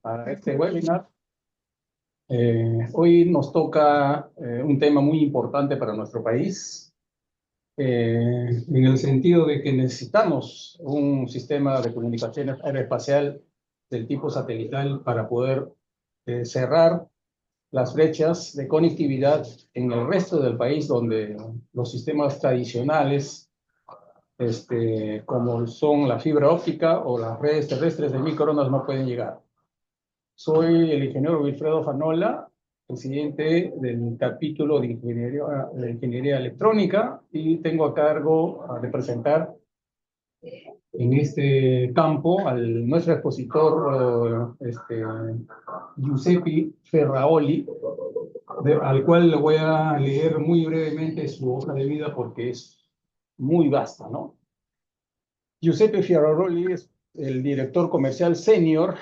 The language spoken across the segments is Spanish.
a este webinar. Hoy nos toca un tema muy importante para nuestro país, en el sentido de que necesitamos un sistema de comunicaciones aeroespacial del tipo satelital para poder cerrar las brechas de conectividad en el resto del país, donde los sistemas tradicionales, como son la fibra óptica o las redes terrestres de microondas, no pueden llegar. Soy el ingeniero Wilfredo Fanola, presidente del capítulo de Ingeniería Electrónica, y tengo a cargo a representar en este campo al nuestro expositor, Giuseppe Ferraoli, al cual le voy a leer muy brevemente su hoja de vida porque es muy vasta, ¿no? Giuseppe Ferraroli es el director comercial senior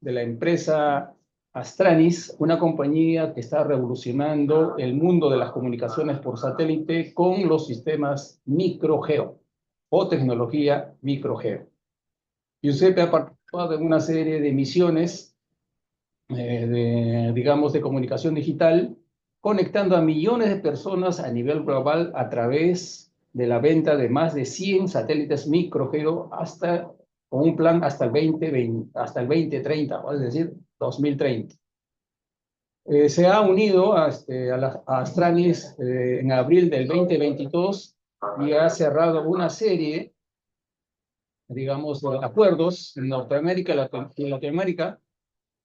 de la empresa Astranis, una compañía que está revolucionando el mundo de las comunicaciones por satélite con los sistemas microgeo o tecnología microgeo. Giuseppe ha participado en una serie de misiones digamos, de comunicación digital, conectando a millones de personas a nivel global a través de la venta de más de 100 satélites microgeo hasta, con un plan hasta el 2020, hasta el 2030, es decir, 2030. Se ha unido a Astranis en abril del 2022 y ha cerrado una serie, digamos, de acuerdos en Norteamérica y Latinoamérica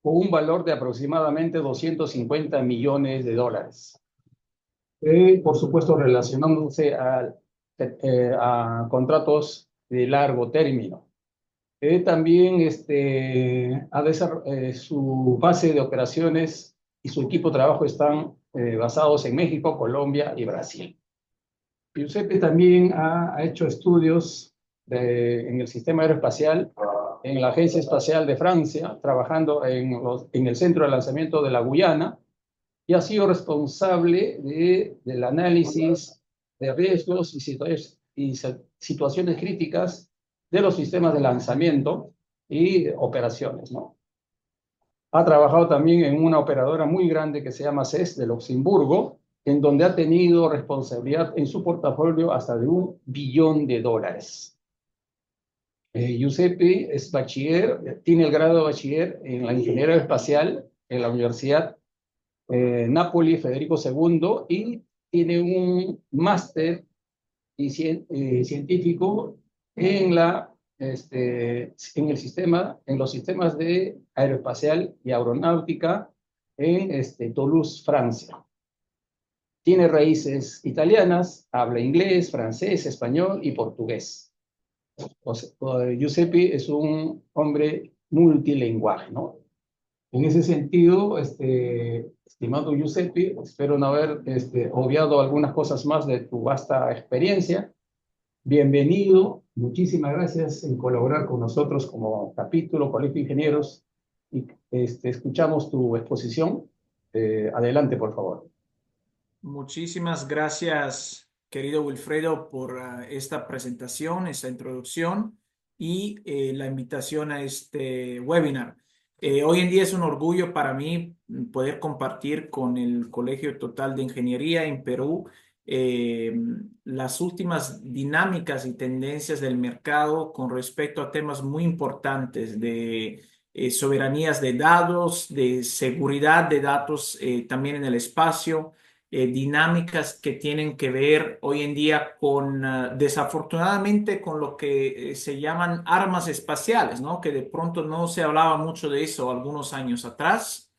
con un valor de aproximadamente 250 millones de dólares. Por supuesto, relacionándose a contratos de largo término. También su base de operaciones y su equipo de trabajo están basados en México, Colombia y Brasil. Giuseppe también ha hecho estudios en el sistema aeroespacial en la Agencia Espacial de Francia, trabajando en el centro de lanzamiento de la Guyana, y ha sido responsable del análisis de riesgos y situaciones críticas de los sistemas de lanzamiento y operaciones, ¿no? Ha trabajado también en una operadora muy grande que se llama CES de Luxemburgo, en donde ha tenido responsabilidad en su portafolio hasta de $1 billón. Giuseppe es bachiller, tiene el grado de bachiller en la ingeniería espacial en la Universidad Napoli Federico II y tiene un máster científico en en los sistemas de aeroespacial y aeronáutica en Toulouse, Francia. Tiene raíces italianas, habla inglés, francés, español y portugués. Giuseppe es un hombre multilingüe, ¿no? En ese sentido, estimado Giuseppe, espero no haber obviado algunas cosas más de tu vasta experiencia. Bienvenido, muchísimas gracias en colaborar con nosotros como capítulo, Colegio de Ingenieros, y escuchamos tu exposición. Adelante, por favor. Muchísimas gracias, querido Wilfredo, por esta presentación, esta introducción y la invitación a este webinar. Hoy en día es un orgullo para mí poder compartir con el Colegio Total de Ingeniería en Perú eh, las últimas dinámicas y tendencias del mercado con respecto a temas muy importantes de soberanías de datos, de seguridad de datos también en el espacio, dinámicas que tienen que ver hoy en día con, desafortunadamente, con lo que se llaman armas espaciales, ¿no? Que de pronto no se hablaba mucho de eso algunos años atrás.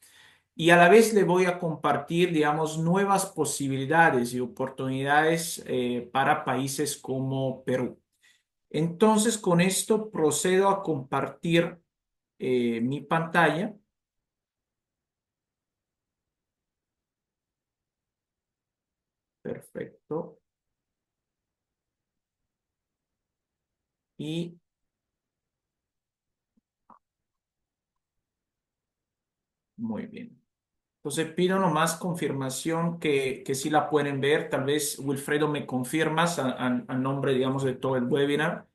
Y a la vez le voy a compartir, digamos, nuevas posibilidades y oportunidades para países como Perú. Entonces, con esto procedo a compartir mi pantalla. Perfecto. Y muy bien. Entonces pido nomás confirmación que sí la pueden ver. Tal vez Wilfredo me confirmas a nombre, digamos, de todo el webinar.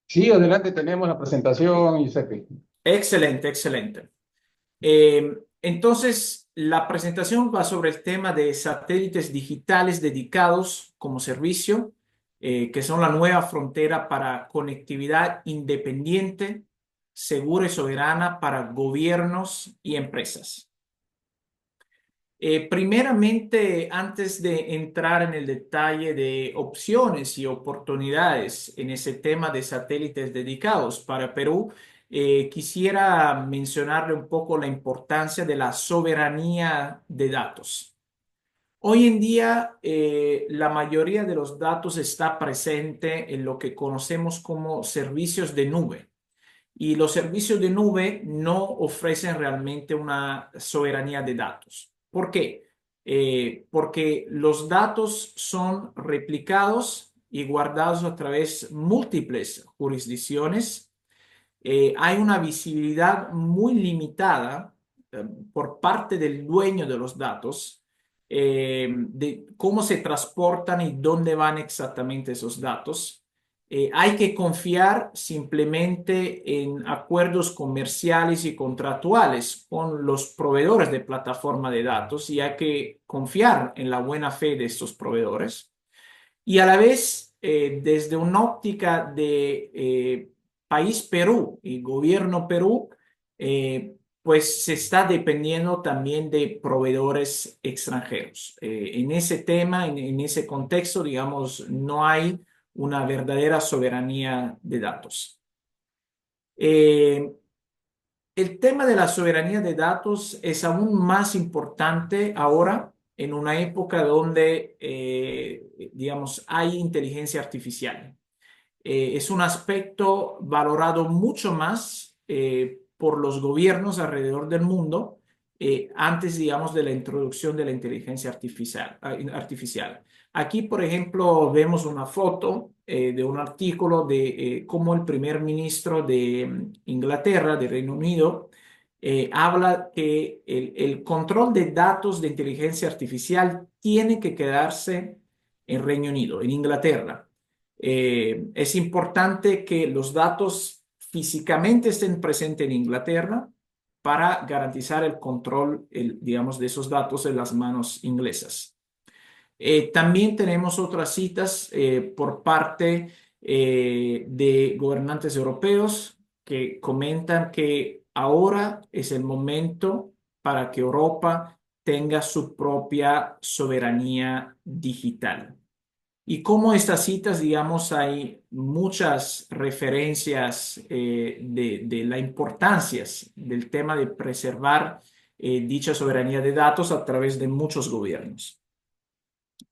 Sí, adelante, tenemos la presentación, Giuseppe. Excelente, excelente. Entonces, la presentación va sobre el tema de satélites digitales dedicados como servicio, que son la nueva frontera para conectividad independiente, segura y soberana para gobiernos y empresas. Primeramente, antes de entrar en el detalle de opciones y oportunidades en ese tema de satélites dedicados para Perú, quisiera mencionarle un poco la importancia de la soberanía de datos. Hoy en día, la mayoría de los datos está presente en lo que conocemos como servicios de nube. Y los servicios de nube no ofrecen realmente una soberanía de datos. ¿Por qué? Porque los datos son replicados y guardados a través de múltiples jurisdicciones. Hay una visibilidad muy limitada por parte del dueño de los datos de cómo se transportan y dónde van exactamente esos datos. Hay que confiar simplemente en acuerdos comerciales y contractuales con los proveedores de plataforma de datos y hay que confiar en la buena fe de estos proveedores. Y a la vez, desde una óptica de país Perú y gobierno Perú, pues se está dependiendo también de proveedores extranjeros. En ese tema, en ese contexto, digamos, no hay una verdadera soberanía de datos. Eh, el tema de la soberanía de datos es aún más importante ahora en una época donde, digamos, hay inteligencia artificial. Es un aspecto valorado mucho más por los gobiernos alrededor del mundo antes, digamos, de la introducción de la inteligencia artificial. Aquí, por ejemplo, vemos una foto de un artículo de cómo el primer ministro de Inglaterra, de Reino Unido, habla que el control de datos de inteligencia artificial tiene que quedarse en Reino Unido, en Inglaterra. Es importante que los datos físicamente estén presentes en Inglaterra para garantizar el control, digamos, de esos datos en las manos inglesas. También tenemos otras citas por parte de gobernantes europeos que comentan que ahora es el momento para que Europa tenga su propia soberanía digital. Y como estas citas, digamos, hay muchas referencias de la importancia del tema de preservar dicha soberanía de datos a través de muchos gobiernos.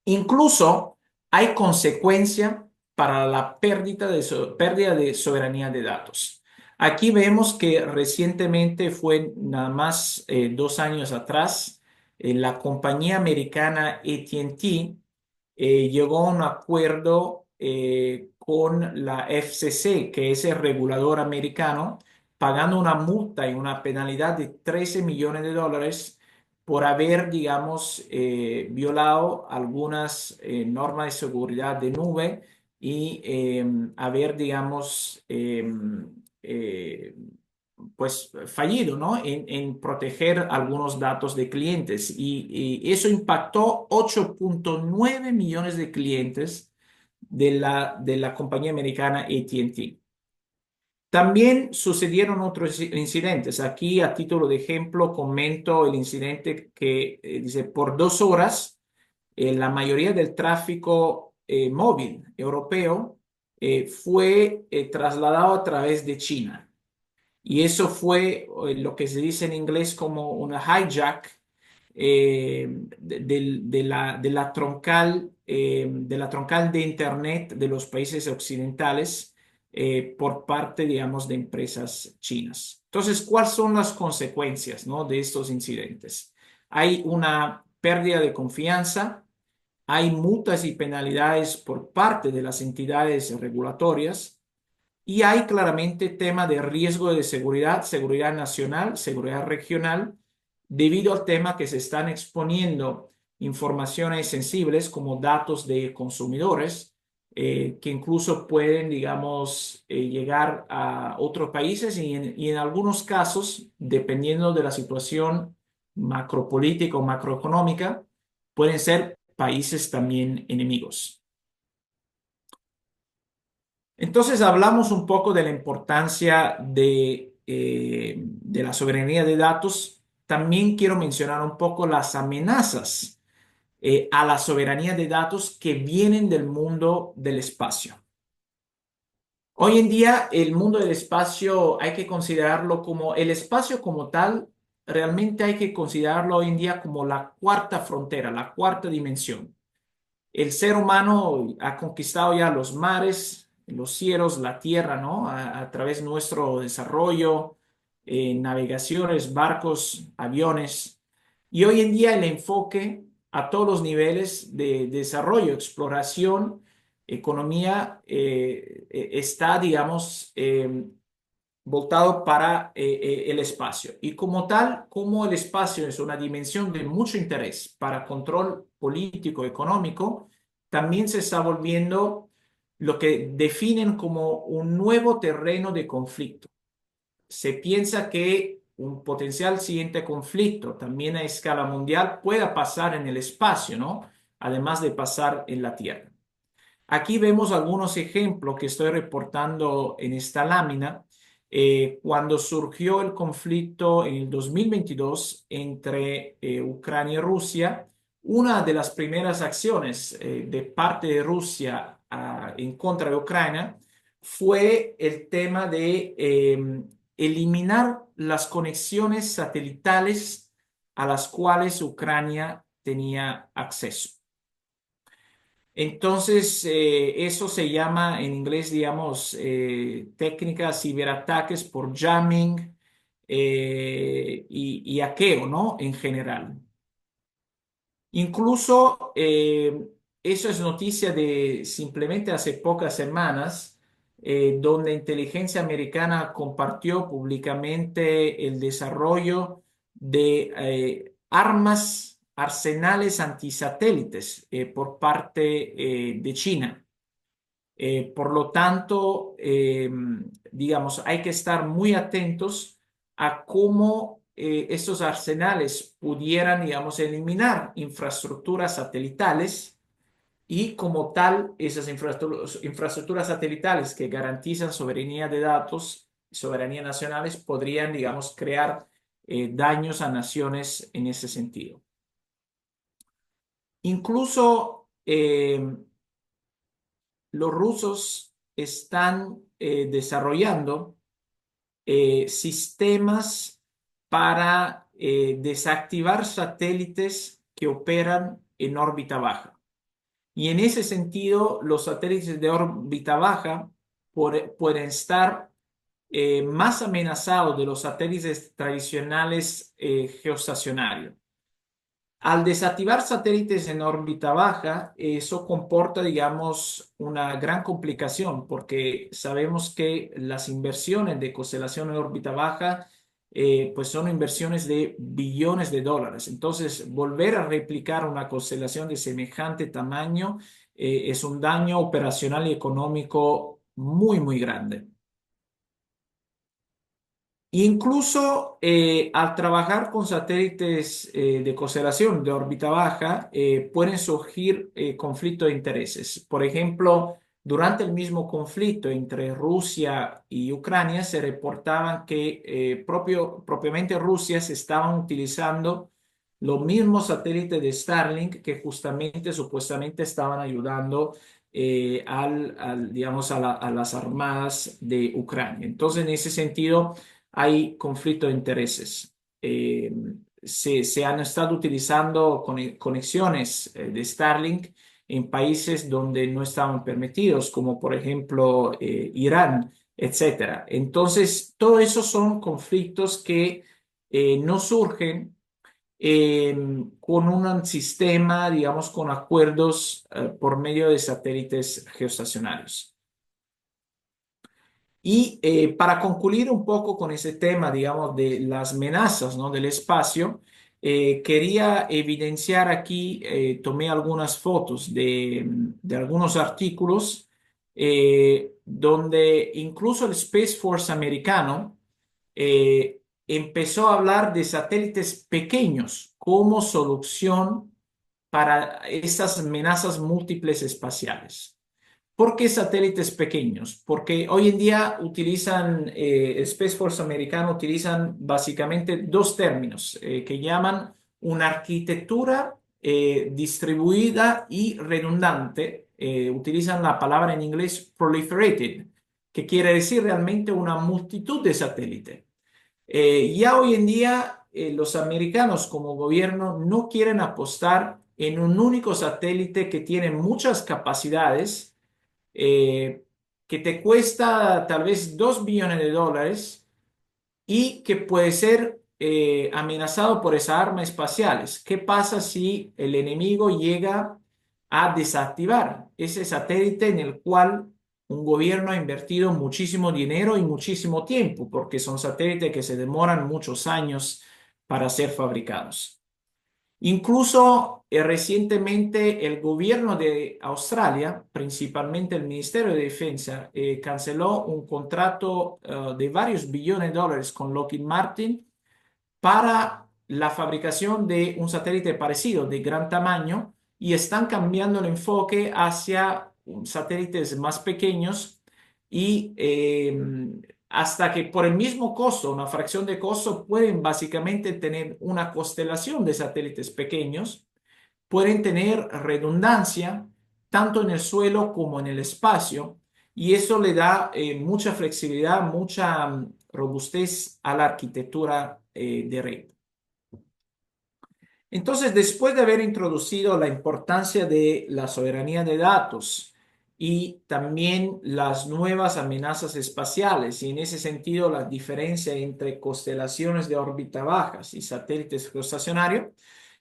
Incluso hay consecuencia para la pérdida de soberanía de datos. Aquí vemos que recientemente fue nada más 2 años atrás, la compañía americana AT&T llegó a un acuerdo con la FCC, que es el regulador americano, pagando una multa y una penalidad de 13 millones de dólares por haber, digamos, violado algunas normas de seguridad de nube y haber, digamos, pues fallido, ¿no? En proteger algunos datos de clientes y eso impactó 8.9 millones de clientes de la compañía americana AT&T. También sucedieron otros incidentes. Aquí, a título de ejemplo, comento el incidente que dice, por 2 horas, la mayoría del tráfico móvil europeo fue trasladado a través de China. Y eso fue lo que se dice en inglés como una hijack de la troncal de Internet de los países occidentales por parte, digamos, de empresas chinas. Entonces, ¿cuáles son las consecuencias, ¿no?, de estos incidentes? Hay una pérdida de confianza, hay multas y penalidades por parte de las entidades regulatorias y hay claramente tema de riesgo de seguridad, seguridad nacional, seguridad regional, debido al tema que se están exponiendo informaciones sensibles como datos de consumidores que incluso pueden, digamos, llegar a otros países y en algunos casos, dependiendo de la situación macropolítica o macroeconómica, pueden ser países también enemigos. Entonces hablamos un poco de la importancia de la soberanía de datos. También quiero mencionar un poco las amenazas a la soberanía de datos que vienen del mundo del espacio. Hoy en día el mundo del espacio hay que considerarlo como el espacio como tal, realmente hay que considerarlo hoy en día como la cuarta frontera, la cuarta dimensión. El ser humano ha conquistado ya los mares, los cielos, la tierra, ¿no? A través de nuestro desarrollo, navegaciones, barcos, aviones. Y hoy en día el enfoque a todos los niveles de desarrollo, exploración, economía, está, digamos, voltado para el espacio. Y como tal, como el espacio es una dimensión de mucho interés para control político, económico, también se está volviendo lo que definen como un nuevo terreno de conflicto. Se piensa que un potencial siguiente conflicto, también a escala mundial, pueda pasar en el espacio, ¿no? Además de pasar en la Tierra. Aquí vemos algunos ejemplos que estoy reportando en esta lámina. Cuando surgió el conflicto en el 2022 entre Ucrania y Rusia, una de las primeras acciones de parte de Rusia en contra de Ucrania fue el tema de eliminar las conexiones satelitales a las cuales Ucrania tenía acceso. Entonces, eso se llama en inglés, digamos, técnicas ciberataques por jamming y hackeo, ¿no? En general. Incluso, eso es noticia de simplemente hace pocas semanas, donde inteligencia americana compartió públicamente el desarrollo de armas, arsenales antisatélites por parte de China. Por lo tanto, digamos, hay que estar muy atentos a cómo estos arsenales pudieran, digamos, eliminar infraestructuras satelitales y como tal, esas infraestructuras satelitales que garantizan soberanía de datos, soberanía nacionales, podrían, digamos, crear daños a naciones en ese sentido. Incluso los rusos están desarrollando sistemas para desactivar satélites que operan en órbita baja. Y en ese sentido, los satélites de órbita baja pueden estar más amenazados de los satélites tradicionales geoestacionarios. Al desactivar satélites en órbita baja, eso comporta, digamos, una gran complicación porque sabemos que las inversiones de constelación en órbita baja, pues son inversiones de billones de dólares. Entonces, volver a replicar una constelación de semejante tamaño, es un daño operacional y económico muy, muy grande. Incluso al trabajar con satélites de constelación de órbita baja, pueden surgir conflictos de intereses. Por ejemplo, durante el mismo conflicto entre Rusia y Ucrania, se reportaban que propiamente Rusia se estaban utilizando los mismos satélites de Starlink que justamente supuestamente estaban ayudando digamos, a las armadas de Ucrania. Entonces, en ese sentido hay conflicto de intereses. Se han estado utilizando conexiones de Starlink en países donde no estaban permitidos, como por ejemplo Irán, etcétera. Entonces, todo eso son conflictos que no surgen con un sistema, digamos, con acuerdos por medio de satélites geoestacionarios. Y para concluir un poco con ese tema, digamos, de las amenazas, ¿no? Del espacio, quería evidenciar aquí, tomé algunas fotos de algunos artículos donde incluso el Space Force americano empezó a hablar de satélites pequeños como solución para estas amenazas múltiples espaciales. ¿Por qué satélites pequeños? Porque hoy en día el Space Force americano utilizan básicamente dos términos que llaman una arquitectura distribuida y redundante. Utilizan la palabra en inglés proliferated, que quiere decir realmente una multitud de satélites. Ya hoy en día los americanos como gobierno no quieren apostar en un único satélite que tiene muchas capacidades, eh, que te cuesta tal vez $2 billones y que puede ser amenazado por esas armas espaciales. ¿Qué pasa si el enemigo llega a desactivar ese satélite en el cual un gobierno ha invertido muchísimo dinero y muchísimo tiempo, porque son satélites que se demoran muchos años para ser fabricados? Incluso recientemente el gobierno de Australia, principalmente el Ministerio de Defensa, canceló un contrato de varios billones de dólares con Lockheed Martin para la fabricación de un satélite parecido de gran tamaño, y están cambiando el enfoque hacia satélites más pequeños y hasta que por el mismo costo, una fracción de costo, pueden básicamente tener una constelación de satélites pequeños, pueden tener redundancia tanto en el suelo como en el espacio, y eso le da mucha flexibilidad, mucha robustez a la arquitectura de red. Entonces, después de haber introducido la importancia de la soberanía de datos y también las nuevas amenazas espaciales, y en ese sentido la diferencia entre constelaciones de órbita bajas y satélites geoestacionarios,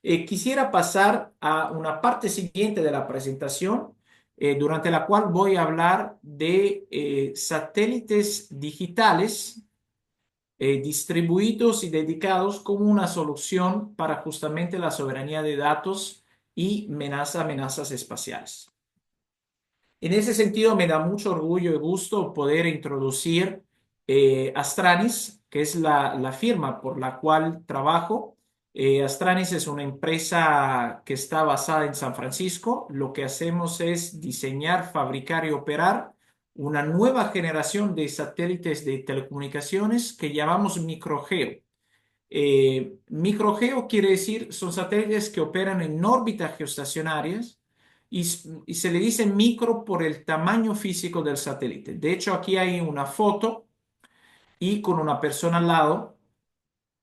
quisiera pasar a una parte siguiente de la presentación, durante la cual voy a hablar de satélites digitales distribuidos y dedicados como una solución para justamente la soberanía de datos y amenazas espaciales. En ese sentido, me da mucho orgullo y gusto poder introducir Astranis, que es la firma por la cual trabajo. Astranis es una empresa que está basada en San Francisco. Lo que hacemos es diseñar, fabricar y operar una nueva generación de satélites de telecomunicaciones que llamamos microgeo. Microgeo quiere decir, son satélites que operan en órbitas geoestacionarias, y se le dice micro por el tamaño físico del satélite. De hecho, aquí hay una foto y con una persona al lado,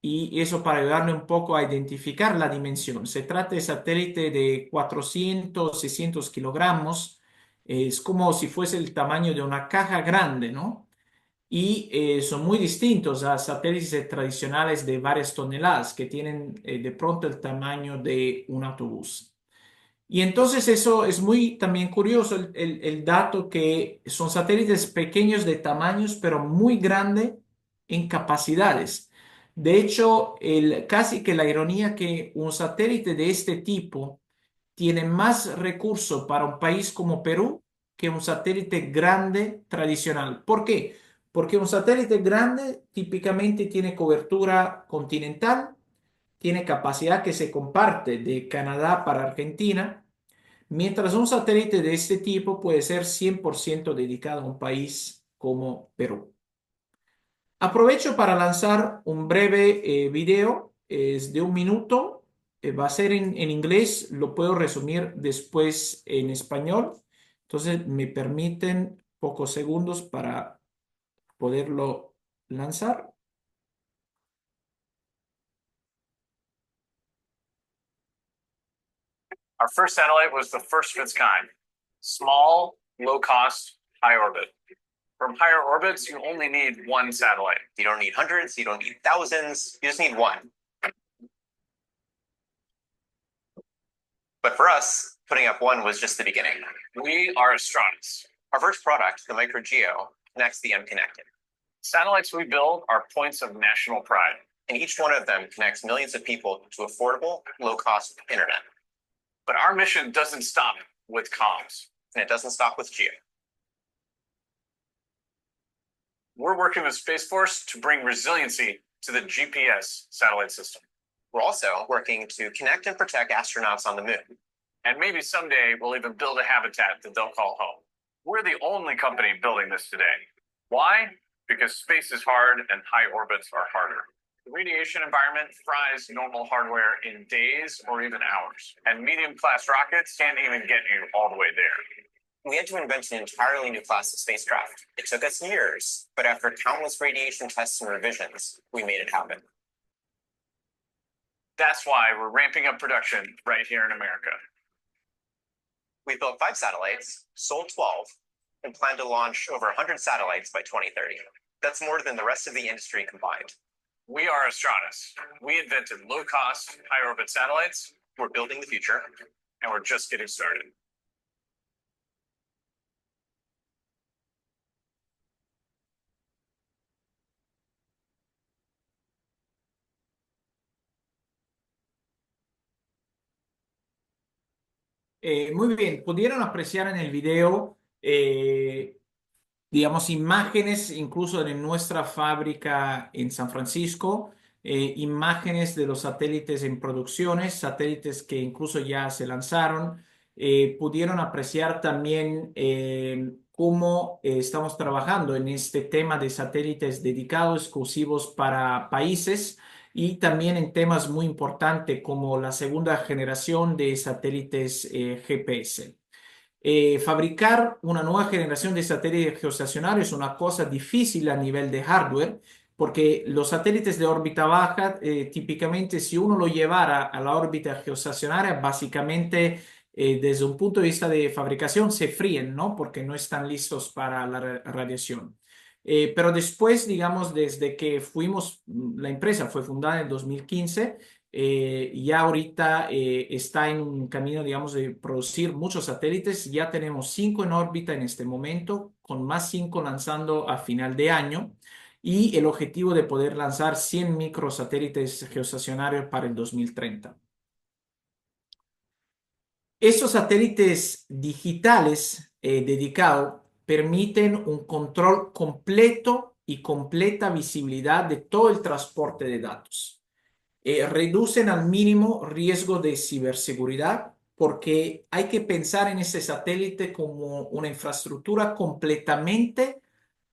y eso para ayudarle un poco a identificar la dimensión. Se trata de satélite de 400, 600 kilogramos. Es como si fuese el tamaño de una caja grande, ¿no? Y son muy distintos a satélites tradicionales de varias toneladas que tienen de pronto el tamaño de un autobús. Y entonces eso es muy también curioso, el dato que son satélites pequeños de tamaños, pero muy grandes en capacidades. De hecho, casi que la ironía que un satélite de este tipo tiene más recursos para un país como Perú que un satélite grande tradicional. ¿Por qué? Porque un satélite grande típicamente tiene cobertura continental, tiene capacidad que se comparte de Canadá para Argentina, mientras un satélite de este tipo puede ser 100% dedicado a un país como Perú. Aprovecho para lanzar un breve video, es de 1 minuto, va a ser en inglés, lo puedo resumir después en español. Entonces me permiten pocos segundos para poderlo lanzar. Our first satellite was the first of its kind. Small, low cost, high orbit. From higher orbits, you only need one satellite. You don't need hundreds, you don't need thousands, you just need one. But for us, putting up one was just the beginning. We are Astranis. Our first product, the MicroGeo, connects the unconnected. Satellites we build are points of national pride. And each one of them connects millions of people to affordable, low-cost internet. But our mission doesn't stop with comms. And it doesn't stop with geo. We're working with Space Force to bring resiliency to the GPS satellite system. We're also working to connect and protect astronauts on the moon. And maybe someday we'll even build a habitat that they'll call home. We're the only company building this today. Why? Because space is hard and high orbits are harder. The radiation environment fries normal hardware in days or even hours, and medium-class rockets can't even get you all the way there. We had to invent an entirely new class of spacecraft. It took us years, but after countless radiation tests and revisions, we made it happen. That's why we're ramping up production right here in America. We built 5 satellites, sold 12, and plan to launch over 100 satellites by 2030. That's more than the rest of the industry combined. We are Astranis. We invented low-cost, high-orbit satellites. We're building the future, and we're just getting started. Muy bien, pudieron apreciar en el video, digamos, imágenes incluso de nuestra fábrica en San Francisco, imágenes de los satélites en producciones, satélites que incluso ya se lanzaron. Pudieron apreciar también cómo estamos trabajando en este tema de satélites dedicados, exclusivos para países, y también en temas muy importantes como la segunda generación de satélites GPS. Fabricar una nueva generación de satélites geoestacionarios es una cosa difícil a nivel de hardware, porque los satélites de órbita baja, típicamente, si uno lo llevara a la órbita geoestacionaria, básicamente, desde un punto de vista de fabricación, se fríen, ¿no? Porque no están listos para la radiación. Pero después, digamos, desde que la empresa fue fundada en 2015, ya ahorita está en un camino, digamos, de producir muchos satélites. Ya tenemos 5 en órbita en este momento, con más 5 lanzando a final de año, y el objetivo de poder lanzar 100 microsatélites geoestacionarios para el 2030. Estos satélites digitales dedicados permiten un control completo y completa visibilidad de todo el transporte de datos. Reducen al mínimo riesgo de ciberseguridad, porque hay que pensar en ese satélite como una infraestructura completamente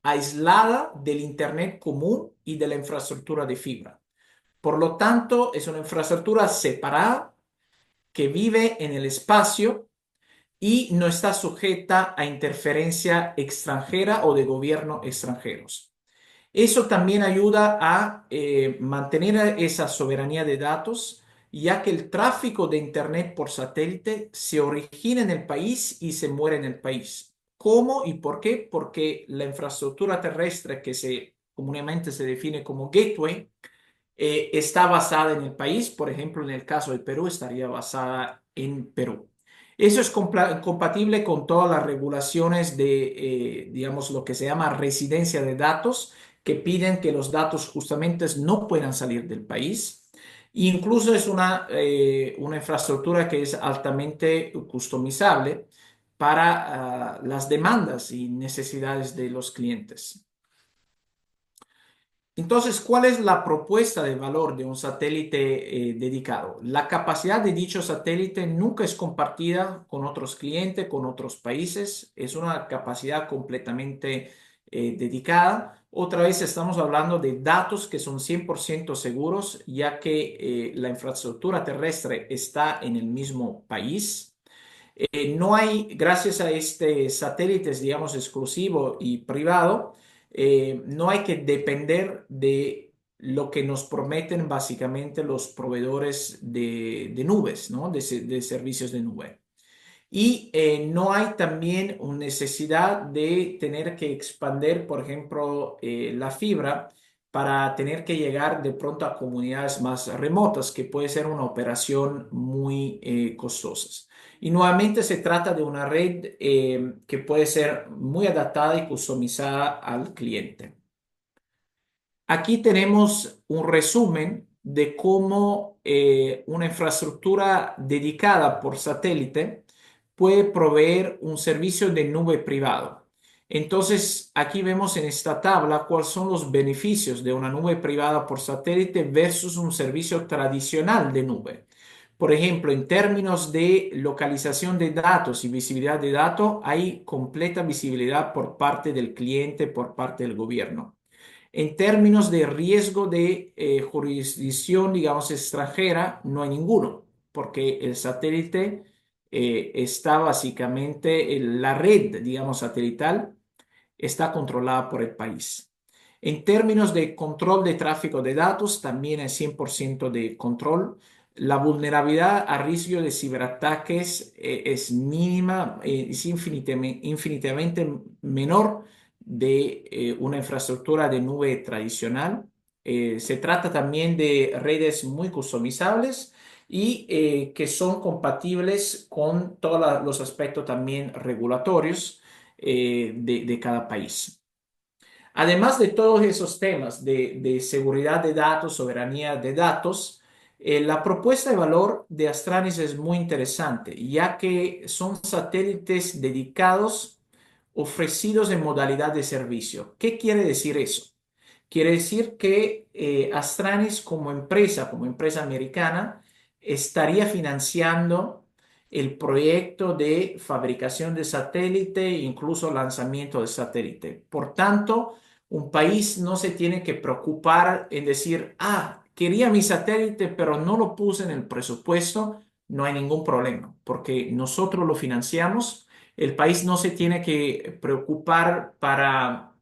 aislada del Internet común y de la infraestructura de fibra. Por lo tanto, es una infraestructura separada que vive en el espacio y no está sujeta a interferencia extranjera o de gobierno extranjeros. Eso también ayuda a mantener esa soberanía de datos, ya que el tráfico de Internet por satélite se origina en el país y se muere en el país. ¿Cómo y por qué? Porque la infraestructura terrestre, que comúnmente se define como gateway, está basada en el país. Por ejemplo, en el caso de Perú, estaría basada en Perú. Eso es compatible con todas las regulaciones de, digamos, lo que se llama residencia de datos, que piden que los datos justamente no puedan salir del país. Incluso es una infraestructura que es altamente customizable para las demandas y necesidades de los clientes. Entonces, ¿cuál es la propuesta de valor de un satélite dedicado? La capacidad de dicho satélite nunca es compartida con otros clientes, con otros países. Es una capacidad completamente dedicada. Otra vez estamos hablando de datos que son 100% seguros, ya que la infraestructura terrestre está en el mismo país. No hay, gracias a este satélites, digamos, exclusivo y privado, no hay que depender de lo que nos prometen básicamente los proveedores de nubes, ¿no? De servicios de nube. Y no hay también una necesidad de tener que expandir, por ejemplo, la fibra para tener que llegar de pronto a comunidades más remotas, que puede ser una operación muy costosa. Y nuevamente se trata de una red que puede ser muy adaptada y customizada al cliente. Aquí tenemos un resumen de cómo una infraestructura dedicada por satélite puede proveer un servicio de nube privado. Entonces, aquí vemos en esta tabla cuáles son los beneficios de una nube privada por satélite versus un servicio tradicional de nube. Por ejemplo, en términos de localización de datos y visibilidad de datos, hay completa visibilidad por parte del cliente, por parte del gobierno. En términos de riesgo de jurisdicción, digamos, extranjera, no hay ninguno, porque el satélite está básicamente, la red, digamos, satelital está controlada por el país. En términos de control de tráfico de datos, también hay 100% de control. La vulnerabilidad a riesgo de ciberataques es mínima, es infinitamente menor de una infraestructura de nube tradicional. Se trata también de redes muy customizables y que son compatibles con todos los aspectos también regulatorios de cada país. Además de todos esos temas de seguridad de datos, soberanía de datos, la propuesta de valor de Astranis es muy interesante, ya que son satélites dedicados ofrecidos en modalidad de servicio. ¿Qué quiere decir eso? Quiere decir que Astranis como empresa americana, estaría financiando el proyecto de fabricación de satélite e incluso lanzamiento de satélite. Por tanto, un país no se tiene que preocupar en decir, quería mi satélite, pero no lo puse en el presupuesto. No hay ningún problema, porque nosotros lo financiamos. El país no se tiene que preocupar para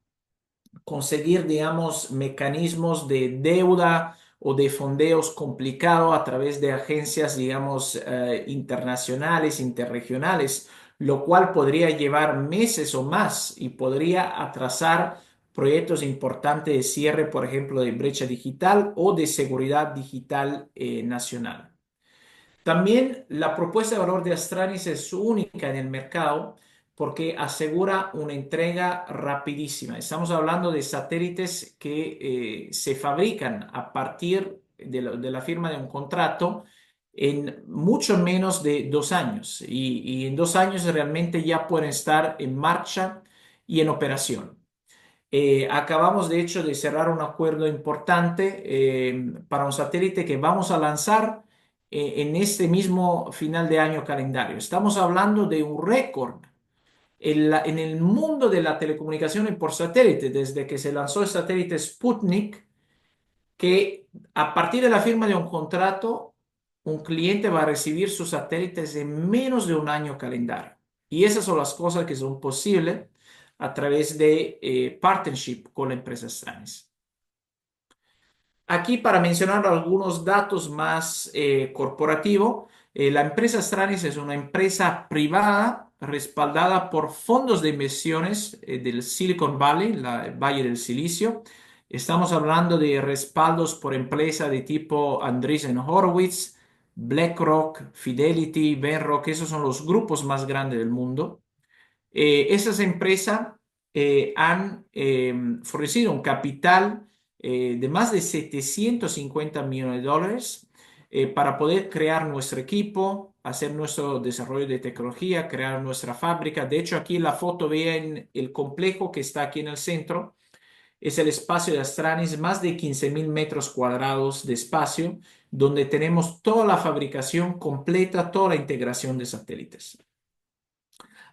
conseguir, digamos, mecanismos de deuda o de fondeos complicados a través de agencias, digamos, internacionales, interregionales, lo cual podría llevar meses o más y podría atrasar proyectos importantes de cierre, por ejemplo, de brecha digital o de seguridad digital nacional. También la propuesta de valor de Astranis es única en el mercado porque asegura una entrega rapidísima. Estamos hablando de satélites que se fabrican a partir de la firma de un contrato en mucho menos de 2 años y en 2 años realmente ya pueden estar en marcha y en operación. Acabamos de hecho de cerrar un acuerdo importante para un satélite que vamos a lanzar en este mismo final de año calendario. Estamos hablando de un récord en el mundo de la telecomunicación por satélite, desde que se lanzó el satélite Sputnik, que a partir de la firma de un contrato, un cliente va a recibir sus satélites en menos de un año calendario. Y esas son las cosas que son posibles a través de partnership con la empresa Astranis. Aquí para mencionar algunos datos más corporativos, la empresa Astranis es una empresa privada respaldada por fondos de inversiones del Silicon Valley, el Valle del Silicio. Estamos hablando de respaldos por empresas de tipo Andreessen Horowitz, BlackRock, Fidelity, Venrock, esos son los grupos más grandes del mundo. Esas empresas han fornecido un capital de más de 750 millones de dólares para poder crear nuestro equipo, hacer nuestro desarrollo de tecnología, crear nuestra fábrica. De hecho, aquí en la foto ven el complejo que está aquí en el centro. Es el espacio de Astranis, más de 15.000 metros cuadrados de espacio, donde tenemos toda la fabricación completa, toda la integración de satélites.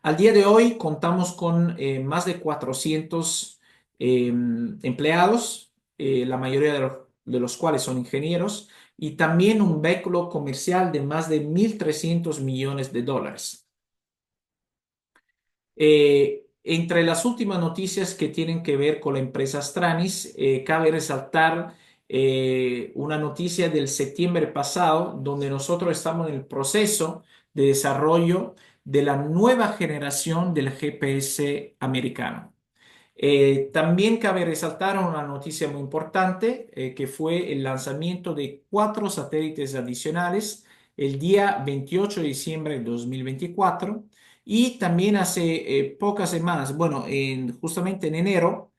Al día de hoy contamos con más de 400 empleados, la mayoría de los cuales son ingenieros, y también un vehículo comercial de más de 1.300 millones de dólares. Entre las últimas noticias que tienen que ver con la empresa Astranis, cabe resaltar una noticia del septiembre pasado, donde nosotros estamos en el proceso de desarrollo de la nueva generación del GPS americano. También cabe resaltar una noticia muy importante, que fue el lanzamiento de 4 satélites adicionales el día 28 de diciembre de 2024 y también hace pocas semanas, bueno, justamente en enero,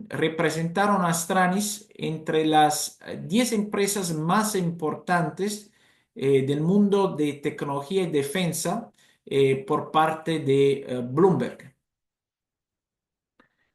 representaron a Astranis entre las 10 empresas más importantes del mundo de tecnología y defensa por parte de Bloomberg.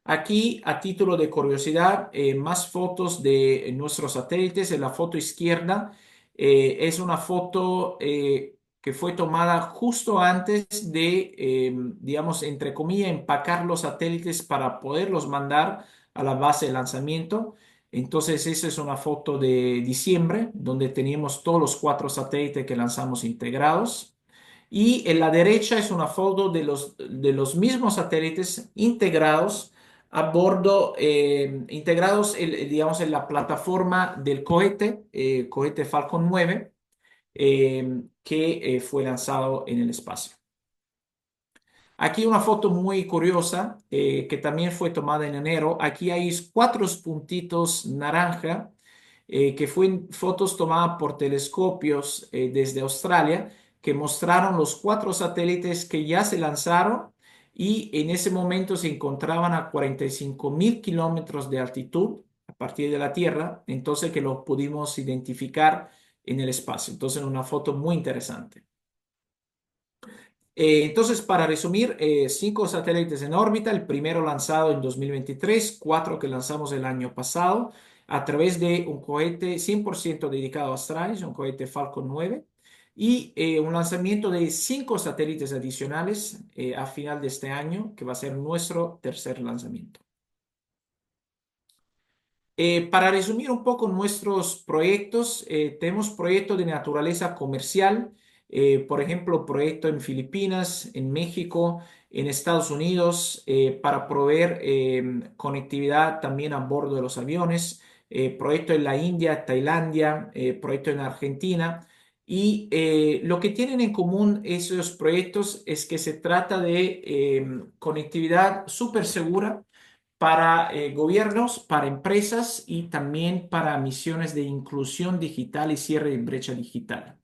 Aquí, a título de curiosidad, más fotos de nuestros satélites. En la foto izquierda es una foto que fue tomada justo antes de, digamos, entre comillas, empacar los satélites para poderlos mandar a la base de lanzamiento. Entonces, esa es una foto de diciembre, donde teníamos todos los 4 satélites que lanzamos integrados. Y en la derecha es una foto de los mismos satélites integrados a bordo, integrados, digamos, en la plataforma del cohete, cohete Falcon 9, que fue lanzado en el espacio. Aquí una foto muy curiosa que también fue tomada en enero. Aquí hay 4 puntitos naranja que fueron fotos tomadas por telescopios desde Australia que mostraron los 4 satélites que ya se lanzaron y en ese momento se encontraban a 45.000 kilómetros de altitud a partir de la Tierra, entonces que los pudimos identificar en el espacio. Entonces una foto muy interesante. Entonces, para resumir, 5 satélites en órbita, el primero lanzado en 2023, 4 que lanzamos el año pasado, a través de un cohete 100% dedicado a Starlink, un cohete Falcon 9, y un lanzamiento de 5 satélites adicionales a final de este año, que va a ser nuestro tercer lanzamiento. Para resumir un poco nuestros proyectos, tenemos proyectos de naturaleza comercial, por ejemplo, proyecto en Filipinas, en México, en Estados Unidos, para proveer conectividad también a bordo de los aviones, proyecto en la India, Tailandia, proyecto en Argentina. Y lo que tienen en común esos proyectos es que se trata de conectividad súper segura para gobiernos, para empresas y también para misiones de inclusión digital y cierre de brecha digital.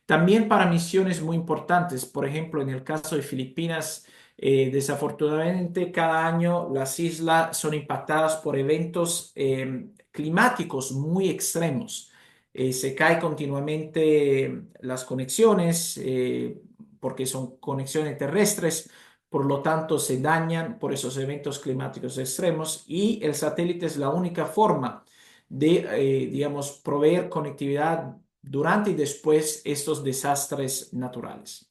También para misiones muy importantes, por ejemplo, en el caso de Filipinas, desafortunadamente cada año las islas son impactadas por eventos climáticos muy extremos. Se caen continuamente las conexiones porque son conexiones terrestres, por lo tanto se dañan por esos eventos climáticos extremos y el satélite es la única forma de, digamos, proveer conectividad durante y después estos desastres naturales.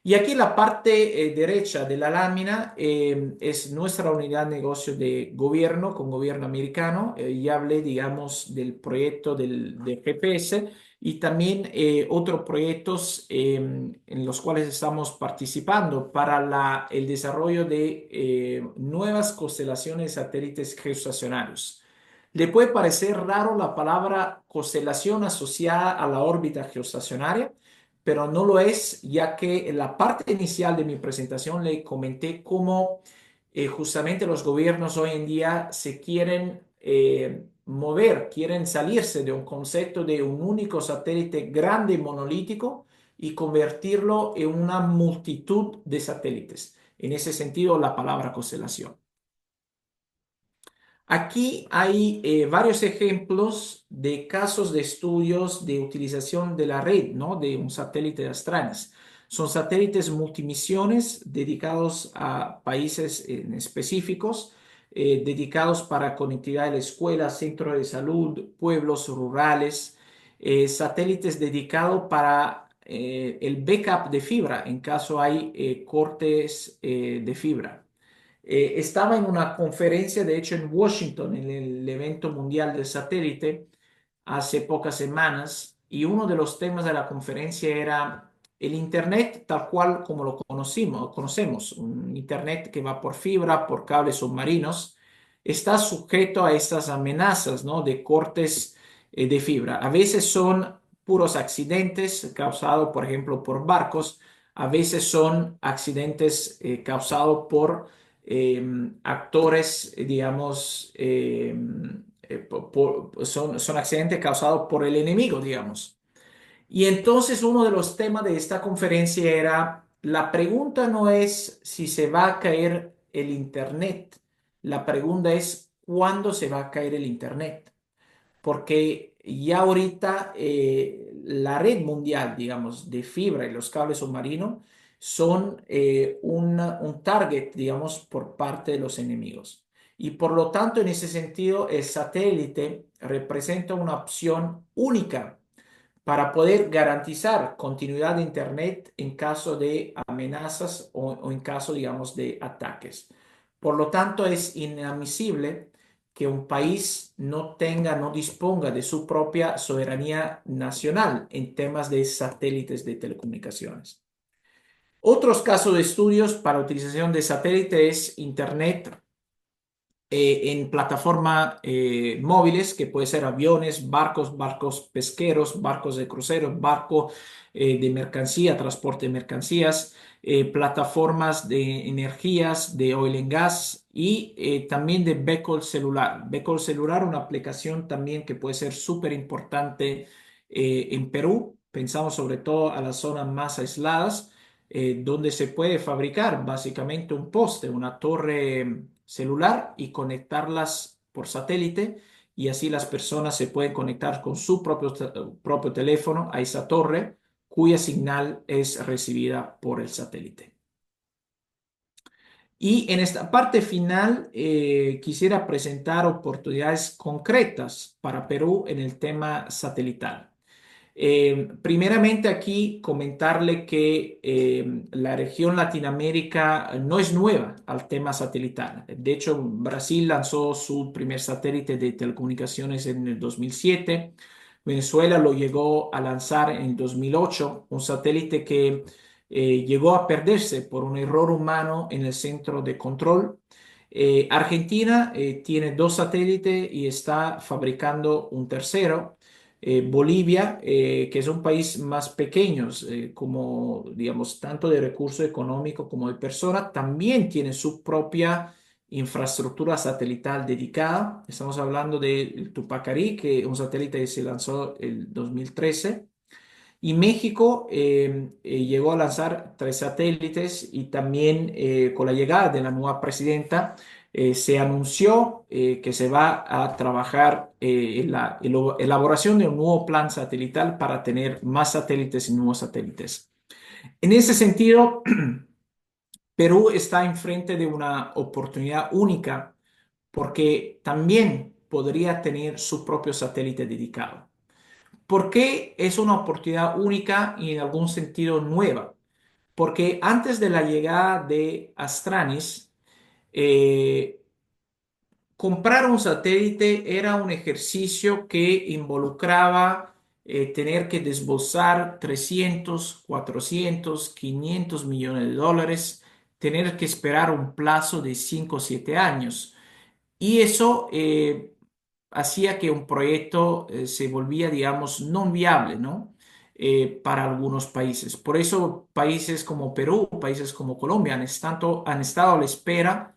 Y aquí la parte derecha de la lámina es nuestra unidad de negocio de gobierno con gobierno americano. Ya hablé, digamos, del proyecto del GPS y también otros proyectos en los cuales estamos participando para el desarrollo de nuevas constelaciones de satélites geoestacionarios. Le puede parecer raro la palabra constelación asociada a la órbita geoestacionaria, pero no lo es, ya que en la parte inicial de mi presentación le comenté cómo justamente los gobiernos hoy en día se quieren mover, quieren salirse de un concepto de un único satélite grande y monolítico y convertirlo en una multitud de satélites. En ese sentido, la palabra constelación. Aquí hay varios ejemplos de casos de estudios de utilización de la red, ¿no? De un satélite de Astranis. Son satélites multimisiones dedicados a países en específicos, dedicados para conectividad de la escuela, centros de salud, pueblos rurales, satélites dedicados para el backup de fibra en caso hay cortes de fibra. Estaba en una conferencia, de hecho, en Washington, en el evento mundial del satélite, hace pocas semanas, y uno de los temas de la conferencia era el Internet tal cual como lo conocemos, un Internet que va por fibra, por cables submarinos, está sujeto a estas amenazas, ¿no? De cortes de fibra. A veces son puros accidentes causados, por ejemplo, por barcos, a veces son accidentes causados por actores, digamos, son accidentes causados por el enemigo, digamos. Y entonces uno de los temas de esta conferencia era, la pregunta no es si se va a caer el Internet, la pregunta es cuándo se va a caer el Internet, porque ya ahorita la red mundial, digamos, de fibra y los cables submarinos son un target, digamos, por parte de los enemigos. Y por lo tanto, en ese sentido, el satélite representa una opción única para poder garantizar continuidad de Internet en caso de amenazas o en caso, digamos, de ataques. Por lo tanto, es inadmisible que un país no tenga, no disponga de su propia soberanía nacional en temas de satélites de telecomunicaciones. Otros casos de estudios para utilización de satélite es Internet en plataformas móviles, que puede ser aviones, barcos, barcos pesqueros, barcos de cruceros, barcos de mercancía, transporte de mercancías, plataformas de energías, de oil and gas y también de Beacon celular. Beacon celular, una aplicación también que puede ser súper importante en Perú. Pensamos sobre todo a las zonas más aisladas donde se puede fabricar básicamente un poste, una torre celular y conectarlas por satélite y así las personas se pueden conectar con su propio teléfono a esa torre cuya señal es recibida por el satélite. Y en esta parte final quisiera presentar oportunidades concretas para Perú en el tema satelital. Primeramente aquí comentarle que la región Latinoamérica no es nueva al tema satelital. De hecho, Brasil lanzó su primer satélite de telecomunicaciones en el 2007. Venezuela lo llegó a lanzar en el 2008, un satélite que llegó a perderse por un error humano en el centro de control. Argentina tiene dos satélites y está fabricando un tercero. Bolivia, que es un país más pequeño, como digamos, tanto de recurso económico como de persona, también tiene su propia infraestructura satelital dedicada. Estamos hablando del Tupacarí, que es un satélite que se lanzó en 2013. Y México llegó a lanzar 3 satélites y también con la llegada de la nueva presidenta se anunció que se va a trabajar en la elaboración de un nuevo plan satelital para tener más satélites y nuevos satélites. En ese sentido, Perú está enfrente de una oportunidad única porque también podría tener su propio satélite dedicado. ¿Por qué es una oportunidad única y en algún sentido nueva? Porque antes de la llegada de Astranis, eh, comprar un satélite era un ejercicio que involucraba tener que desbolsar 300, 400, 500 millones de dólares, tener que esperar un plazo de 5 o 7 años. Y eso hacía que un proyecto se volvía, digamos, no viable, ¿no? Para algunos países. Por eso países como Perú, países como Colombia han estado a la espera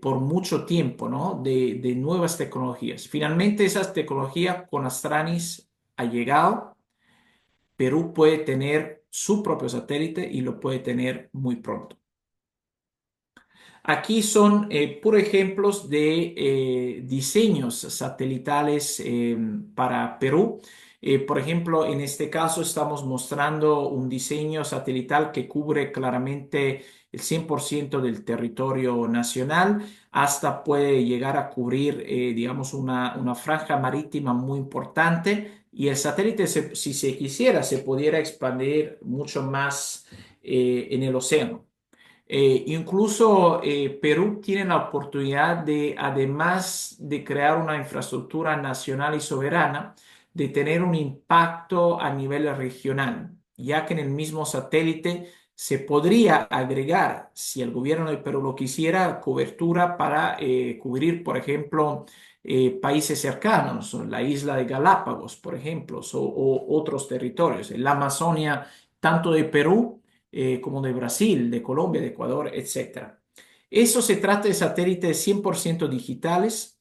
por mucho tiempo, ¿no? De nuevas tecnologías. Finalmente, esas tecnologías con Astranis ha llegado. Perú puede tener su propio satélite y lo puede tener muy pronto. Aquí son puros ejemplos de diseños satelitales para Perú. Por ejemplo, en este caso estamos mostrando un diseño satelital que cubre claramente el 100% del territorio nacional, hasta puede llegar a cubrir, digamos, una franja marítima muy importante. Y el satélite, si se quisiera, se pudiera expandir mucho más en el océano. Incluso Perú tiene la oportunidad de, además de crear una infraestructura nacional y soberana, de tener un impacto a nivel regional, ya que en el mismo satélite se podría agregar, si el gobierno de Perú lo quisiera, cobertura para cubrir, por ejemplo, países cercanos, la isla de Galápagos, por ejemplo, o otros territorios, en la Amazonia, tanto de Perú como de Brasil, de Colombia, de Ecuador, etcétera. Eso se trata de satélites 100% digitales.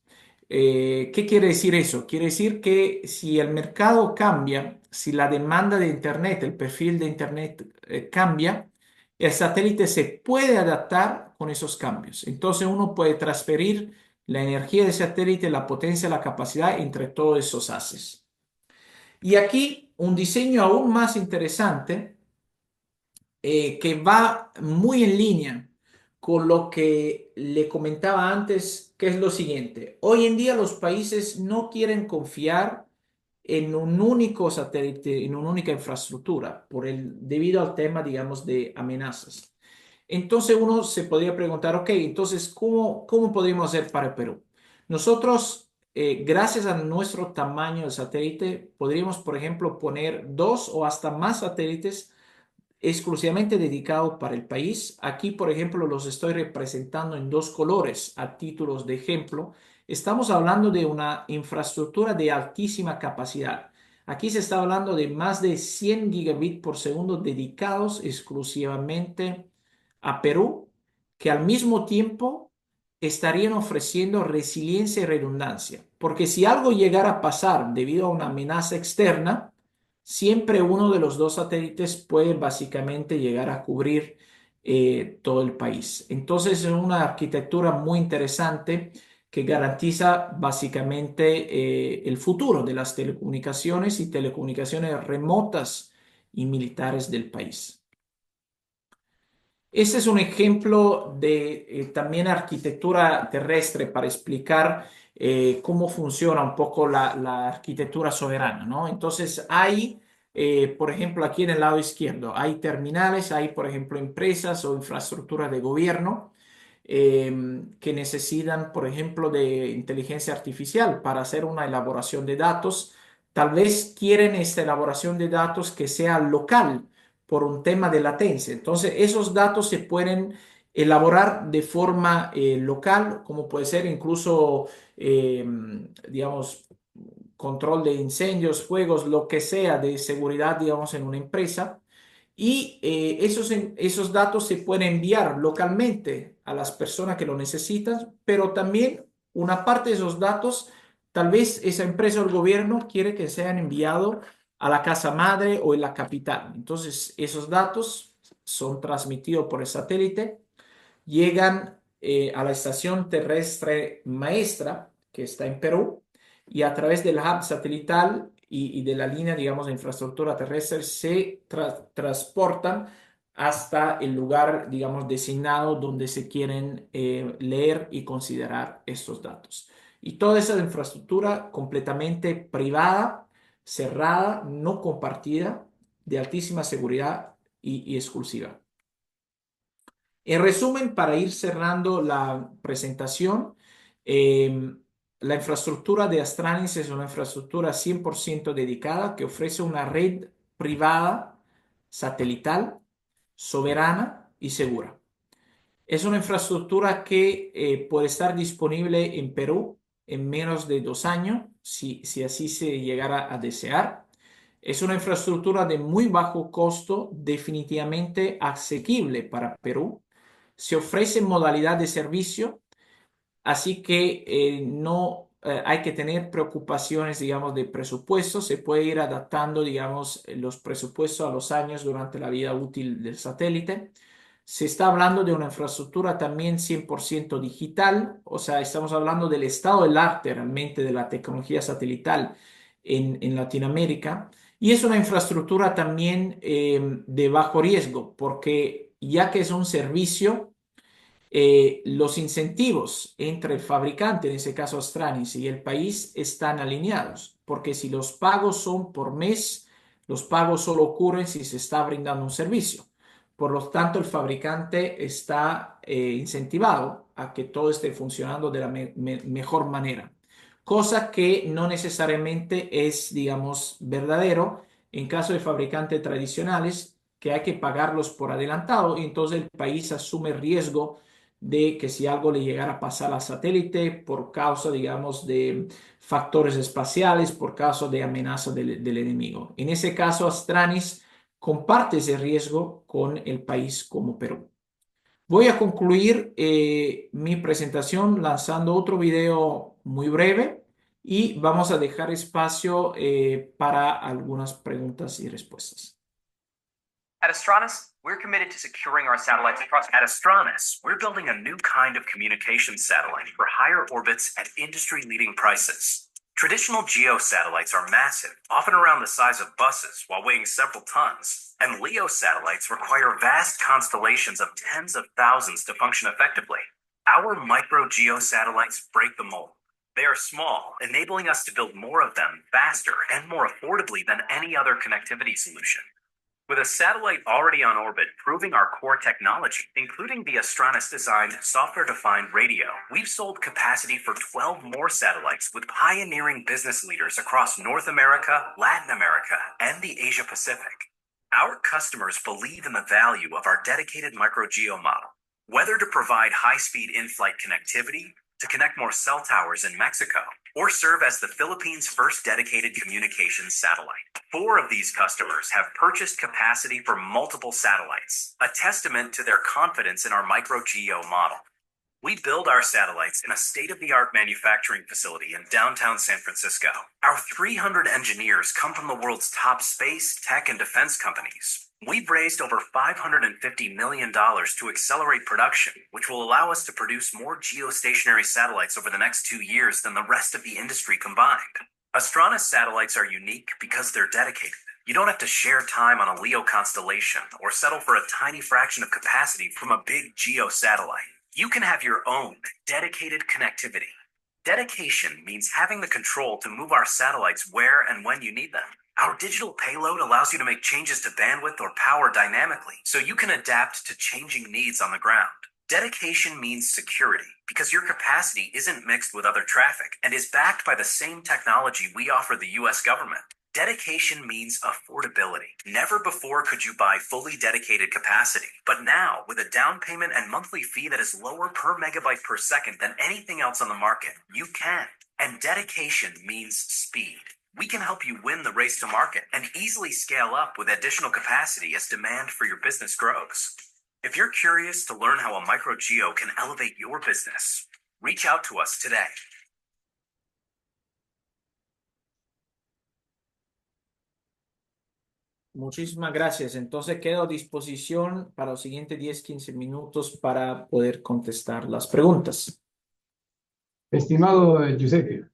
¿Qué quiere decir eso? Quiere decir que si el mercado cambia, si la demanda de Internet, el perfil de Internet cambia, el satélite se puede adaptar con esos cambios. Entonces uno puede transferir la energía del satélite, la potencia, la capacidad entre todos esos haces. Y aquí un diseño aún más interesante que va muy en línea con lo que le comentaba antes, que es lo siguiente. Hoy en día los países no quieren confiar en un único satélite, en una única infraestructura, debido al tema, digamos, de amenazas. Entonces uno se podría preguntar, ok, entonces, ¿cómo podríamos hacer para el Perú? Nosotros, gracias a nuestro tamaño de satélite, podríamos, por ejemplo, poner 2 o hasta más satélites exclusivamente dedicados para el país. Aquí, por ejemplo, los estoy representando en 2 colores a títulos de ejemplo. Estamos hablando de una infraestructura de altísima capacidad. Aquí se está hablando de más de 100 gigabits por segundo dedicados exclusivamente a Perú, que al mismo tiempo estarían ofreciendo resiliencia y redundancia. Porque si algo llegara a pasar debido a una amenaza externa, siempre uno de los 2 satélites puede básicamente llegar a cubrir todo el país. Entonces es una arquitectura muy interesante que garantiza básicamente el futuro de las telecomunicaciones y telecomunicaciones remotas y militares del país. Este es un ejemplo de también arquitectura terrestre para explicar cómo funciona un poco la arquitectura soberana, ¿no? Entonces hay, por ejemplo, aquí en el lado izquierdo, hay terminales, hay, por ejemplo, empresas o infraestructuras de gobierno que necesitan, por ejemplo, de inteligencia artificial para hacer una elaboración de datos. Tal vez quieren esta elaboración de datos que sea local por un tema de latencia. Entonces, esos datos se pueden elaborar de forma local, como puede ser incluso, digamos, control de incendios, fuegos, lo que sea de seguridad, digamos, en una empresa. Y esos datos se pueden enviar localmente a las personas que lo necesitan, pero también una parte de esos datos, tal vez esa empresa o el gobierno quiere que sean enviados a la casa madre o en la capital. Entonces, esos datos son transmitidos por el satélite, llegan a la estación terrestre maestra que está en Perú y a través del hub satelital y de la línea, digamos, de infraestructura terrestre se transportan hasta el lugar, digamos, designado donde se quieren leer y considerar estos datos. Y toda esa infraestructura completamente privada, cerrada, no compartida, de altísima seguridad y exclusiva. En resumen, para ir cerrando la presentación, la infraestructura de Astranis es una infraestructura 100% dedicada que ofrece una red privada, satelital, soberana y segura. Es una infraestructura que puede estar disponible en Perú en menos de 2 años, si así se llegara a desear. Es una infraestructura de muy bajo costo, definitivamente asequible para Perú. Se ofrece modalidad de servicio, así que no hay que tener preocupaciones, digamos, de presupuesto. Se puede ir adaptando, digamos, los presupuestos a los años durante la vida útil del satélite. Se está hablando de una infraestructura también 100% digital, o sea, estamos hablando del estado del arte realmente de la tecnología satelital en Latinoamérica. Y es una infraestructura también de bajo riesgo, porque ya que es un servicio, los incentivos entre el fabricante, en ese caso Astranis, y el país están alineados, porque si los pagos son por mes, los pagos solo ocurren si se está brindando un servicio. Por lo tanto, el fabricante está incentivado a que todo esté funcionando de la mejor manera, cosa que no necesariamente es, digamos, verdadero en caso de fabricantes tradicionales, que hay que pagarlos por adelantado y entonces el país asume riesgo de que si algo le llegara a pasar al satélite por causa, digamos, de factores espaciales, por causa de amenaza del enemigo. En ese caso, Astranis comparte ese riesgo con el país como Perú. Voy a concluir mi presentación lanzando otro video muy breve y vamos a dejar espacio para algunas preguntas y respuestas. At Astranis, we're committed to securing our satellites across. At Astranis, we're building a new kind of communications satellite for higher orbits at industry-leading prices. Traditional geo satellites are massive, often around the size of buses, while weighing several tons. And LEO satellites require vast constellations of tens of thousands to function effectively. Our micro geo satellites break the mold. They are small, enabling us to build more of them faster and more affordably than any other connectivity solution. With a satellite already on orbit proving our core technology, including the Astranis-designed software-defined radio, we've sold capacity for 12 more satellites with pioneering business leaders across North America, Latin America, and the Asia Pacific. Our customers believe in the value of our dedicated micro-geo model. Whether to provide high-speed in-flight connectivity, to connect more cell towers in Mexico, or serve as the Philippines' first dedicated communications satellite. 4 of these customers have purchased capacity for multiple satellites, a testament to their confidence in our micro-geo model. We build our satellites in a state-of-the-art manufacturing facility in downtown San Francisco. Our 300 engineers come from the world's top space, tech, and defense companies. We've raised over $550 million to accelerate production, which will allow us to produce more geostationary satellites over the next 2 years than the rest of the industry combined. Astranis satellites are unique because they're dedicated. You don't have to share time on a LEO constellation or settle for a tiny fraction of capacity from a big geo satellite. You can have your own dedicated connectivity. Dedication means having the control to move our satellites where and when you need them. Our digital payload allows you to make changes to bandwidth or power dynamically, so you can adapt to changing needs on the ground. Dedication means security, because your capacity isn't mixed with other traffic and is backed by the same technology we offer the US government. Dedication means affordability. Never before could you buy fully dedicated capacity, but now, with a down payment and monthly fee that is lower per megabyte per second than anything else on the market, you can. And dedication means speed. We can help you win the race to market and easily scale up with additional capacity as demand for your business grows. If you're curious to learn how a micro-geo can elevate your business, reach out to us today. Muchísimas gracias. Entonces quedo a disposición para los siguientes 10-15 minutos para poder contestar las preguntas. Estimado Giuseppe,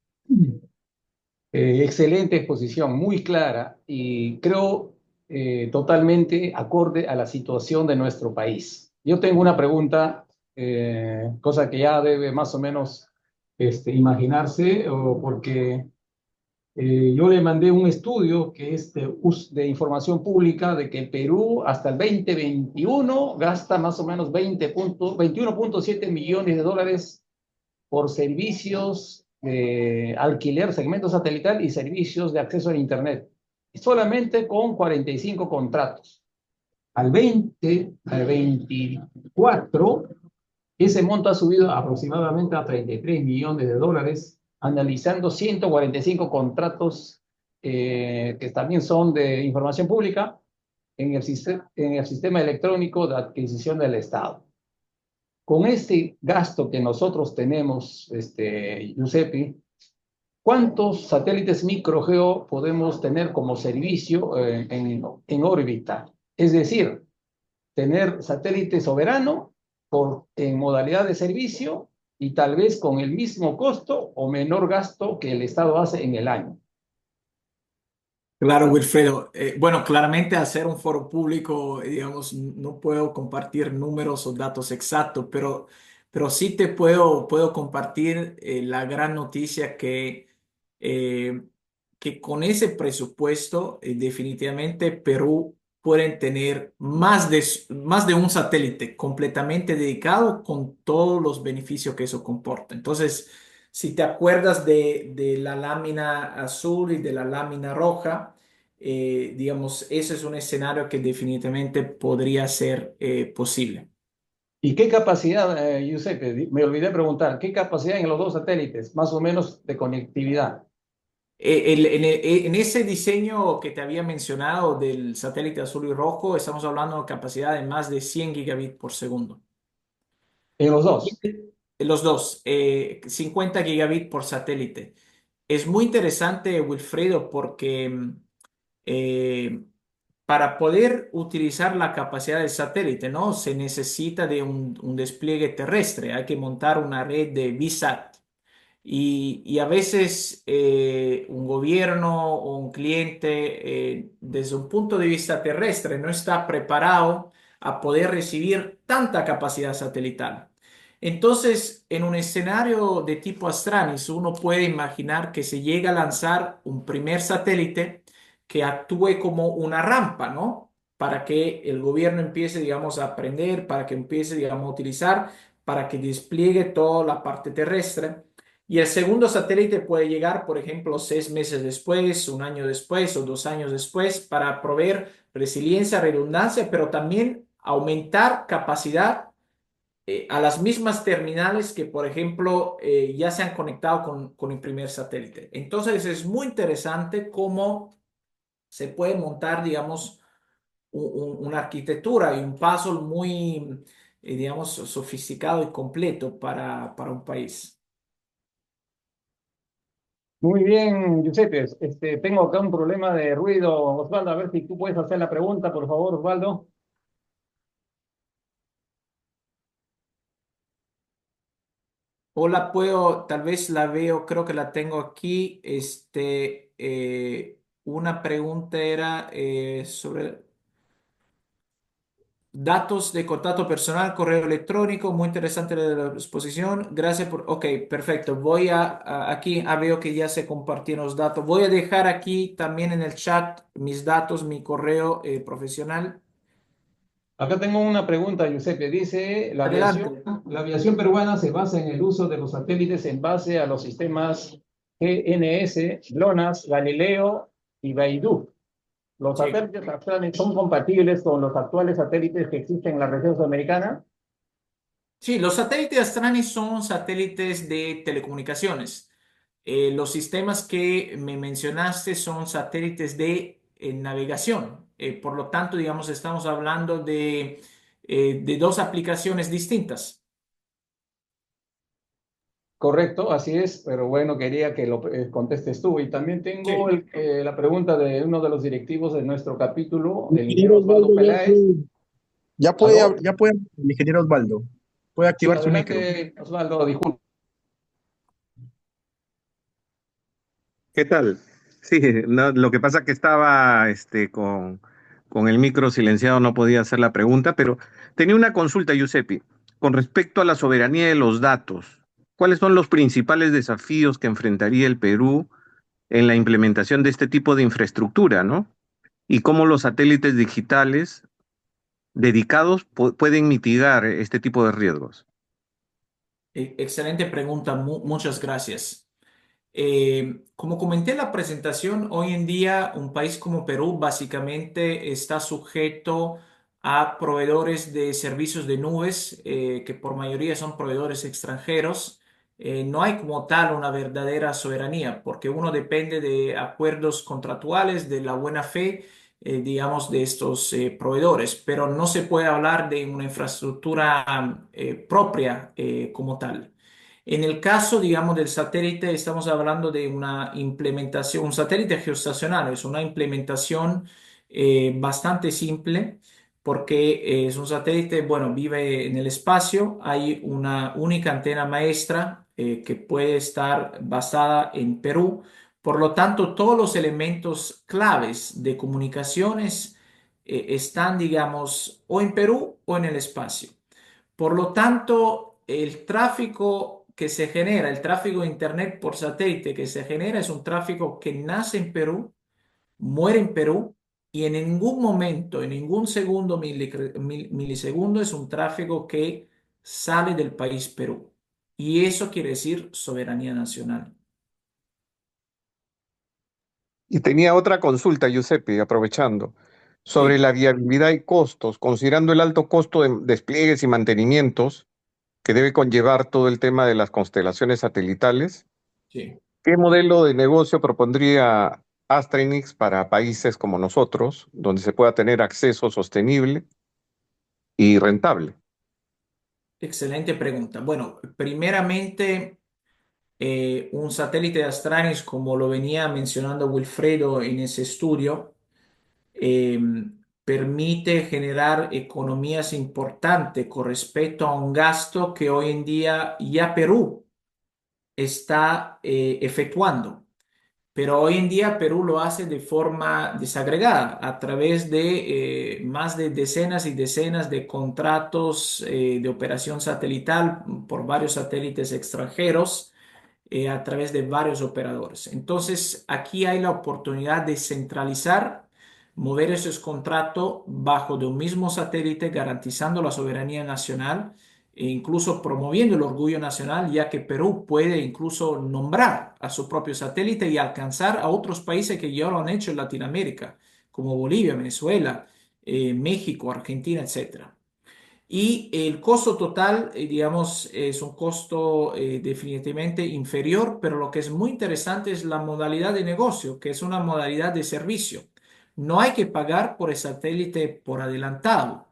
excelente exposición, muy clara y creo totalmente acorde a la situación de nuestro país. Yo tengo una pregunta, cosa que ya debe más o menos imaginarse, porque yo le mandé un estudio que es de información pública de que el Perú hasta el 2021 gasta más o menos 21.7 millones de dólares por servicios de alquiler, segmento satelital y servicios de acceso a Internet. Y solamente con 45 contratos. Al 24, ese monto ha subido aproximadamente a 33 millones de dólares, analizando 145 contratos que también son de información pública en el sistema electrónico de adquisición del Estado. Con este gasto que nosotros tenemos, Giuseppe, ¿cuántos satélites microgeo podemos tener como servicio en órbita? Es decir, tener satélite soberano en modalidad de servicio y tal vez con el mismo costo o menor gasto que el Estado hace en el año. Claro, Wilfredo. Bueno, claramente al ser un foro público, digamos, no puedo compartir números o datos exactos, pero sí te puedo compartir la gran noticia que con ese presupuesto definitivamente Perú pueden tener más de un satélite completamente dedicado con todos los beneficios que eso comporta. Entonces, si te acuerdas de la lámina azul y de la lámina roja, digamos, ese es un escenario que definitivamente podría ser posible. ¿Y qué capacidad, Giuseppe? Me olvidé preguntar, ¿qué capacidad en los dos satélites, más o menos, de conectividad? En ese diseño que te había mencionado del satélite azul y rojo, estamos hablando de capacidad de más de 100 gigabits por segundo. En los dos. Los dos, 50 gigabits por satélite. Es muy interesante, Wilfredo, porque para poder utilizar la capacidad del satélite, ¿no? Se necesita de un despliegue terrestre. Hay que montar una red de VSAT. Y a veces un gobierno o un cliente, desde un punto de vista terrestre, no está preparado a poder recibir tanta capacidad satelital. Entonces, en un escenario de tipo Astranis, uno puede imaginar que se llega a lanzar un primer satélite que actúe como una rampa, ¿no? Para que el gobierno empiece, digamos, a aprender, para que empiece, digamos, a utilizar, para que despliegue toda la parte terrestre. Y el segundo satélite puede llegar, por ejemplo, 6 meses después, un año después o 2 años después para proveer resiliencia, redundancia, pero también aumentar capacidad a las mismas terminales que, por ejemplo, ya se han conectado con el primer satélite. Entonces es muy interesante cómo se puede montar, digamos, una arquitectura y un puzzle muy, digamos, sofisticado y completo para un país. Muy bien, Giuseppe. Tengo acá un problema de ruido, Osvaldo. A ver si tú puedes hacer la pregunta, por favor, Osvaldo. O la puedo, tal vez la veo, creo que la tengo aquí. Una pregunta era sobre datos de contacto personal, correo electrónico. Muy interesante la exposición. Gracias por. Ok, perfecto. Voy aquí, veo que ya se compartieron los datos. Voy a dejar aquí también en el chat mis datos, mi correo profesional. Acá tengo una pregunta, Giuseppe. Dice, Adelante. la aviación peruana se basa en el uso de los satélites en base a los sistemas GNS, GLONASS, Galileo y Beidou. ¿Los Sí. satélites actuales son compatibles con los actuales satélites que existen en la región sudamericana? Sí, los satélites Astranis son satélites de telecomunicaciones. Los sistemas que me mencionaste son satélites de navegación. Por lo tanto, digamos, estamos hablando de dos aplicaciones distintas. Correcto, así es, pero bueno, quería que lo contestes tú. Y también tengo Sí. la pregunta de uno de los directivos de nuestro capítulo, el ingeniero Ingeniero Osvaldo, Osvaldo Peláez. ¿Aló? ya puede, el ingeniero Osvaldo, puede Sí, activar su micro. adelante, Osvaldo, disculpa. ¿Qué tal? Sí, no, lo que pasa que estaba con el micro silenciado, no podía hacer la pregunta, pero tenía una consulta, Giuseppe, con respecto a la soberanía de los datos. ¿Cuáles son los principales desafíos que enfrentaría el Perú en la implementación de este tipo de infraestructura, ¿no? Y cómo los satélites digitales dedicados pueden mitigar este tipo de riesgos. Excelente pregunta, muchas gracias. Como comenté en la presentación, hoy en día un país como Perú básicamente está sujeto a proveedores de servicios de nubes, que por mayoría son proveedores extranjeros. No hay como tal una verdadera soberanía, porque uno depende de acuerdos contractuales, de la buena fe, digamos, de estos proveedores, pero no se puede hablar de una infraestructura propia como tal. En el caso, digamos, del satélite, estamos hablando de una implementación, un satélite geoestacionario, es una implementación bastante simple porque es un satélite, bueno, vive en el espacio, hay una única antena maestra que puede estar basada en Perú, por lo tanto, todos los elementos claves de comunicaciones están, digamos, o en Perú o en el espacio. Por lo tanto, el tráfico que se genera, el tráfico de Internet por satélite que se genera es un tráfico que nace en Perú, muere en Perú y en ningún momento, en ningún segundo, milisegundo es un tráfico que sale del país Perú. Y eso quiere decir soberanía nacional. Y tenía otra consulta, Giuseppe, aprovechando, sobre Sí, la viabilidad y costos, considerando el alto costo de despliegues y mantenimientos que debe conllevar todo el tema de las constelaciones satelitales. sí. ¿Qué modelo de negocio propondría Astrainix para países como nosotros, donde se pueda tener acceso sostenible y rentable? Excelente pregunta. Bueno, primeramente, un satélite de Astranis, como lo venía mencionando Wilfredo en ese estudio, eh, permite generar economías importantes con respecto a un gasto que hoy en día ya Perú está efectuando. Pero hoy en día Perú lo hace de forma desagregada a través de más de decenas y decenas de contratos de operación satelital por varios satélites extranjeros a través de varios operadores. Entonces, aquí hay la oportunidad de centralizar, mover esos contratos bajo de un mismo satélite, garantizando la soberanía nacional e incluso promoviendo el orgullo nacional, ya que Perú puede incluso nombrar a su propio satélite y alcanzar a otros países que ya lo han hecho en Latinoamérica, como Bolivia, Venezuela, México, Argentina, etcétera. Y el costo total, digamos, es un costo definitivamente inferior, pero lo que es muy interesante es la modalidad de negocio, que es una modalidad de servicio. No hay que pagar por el satélite por adelantado.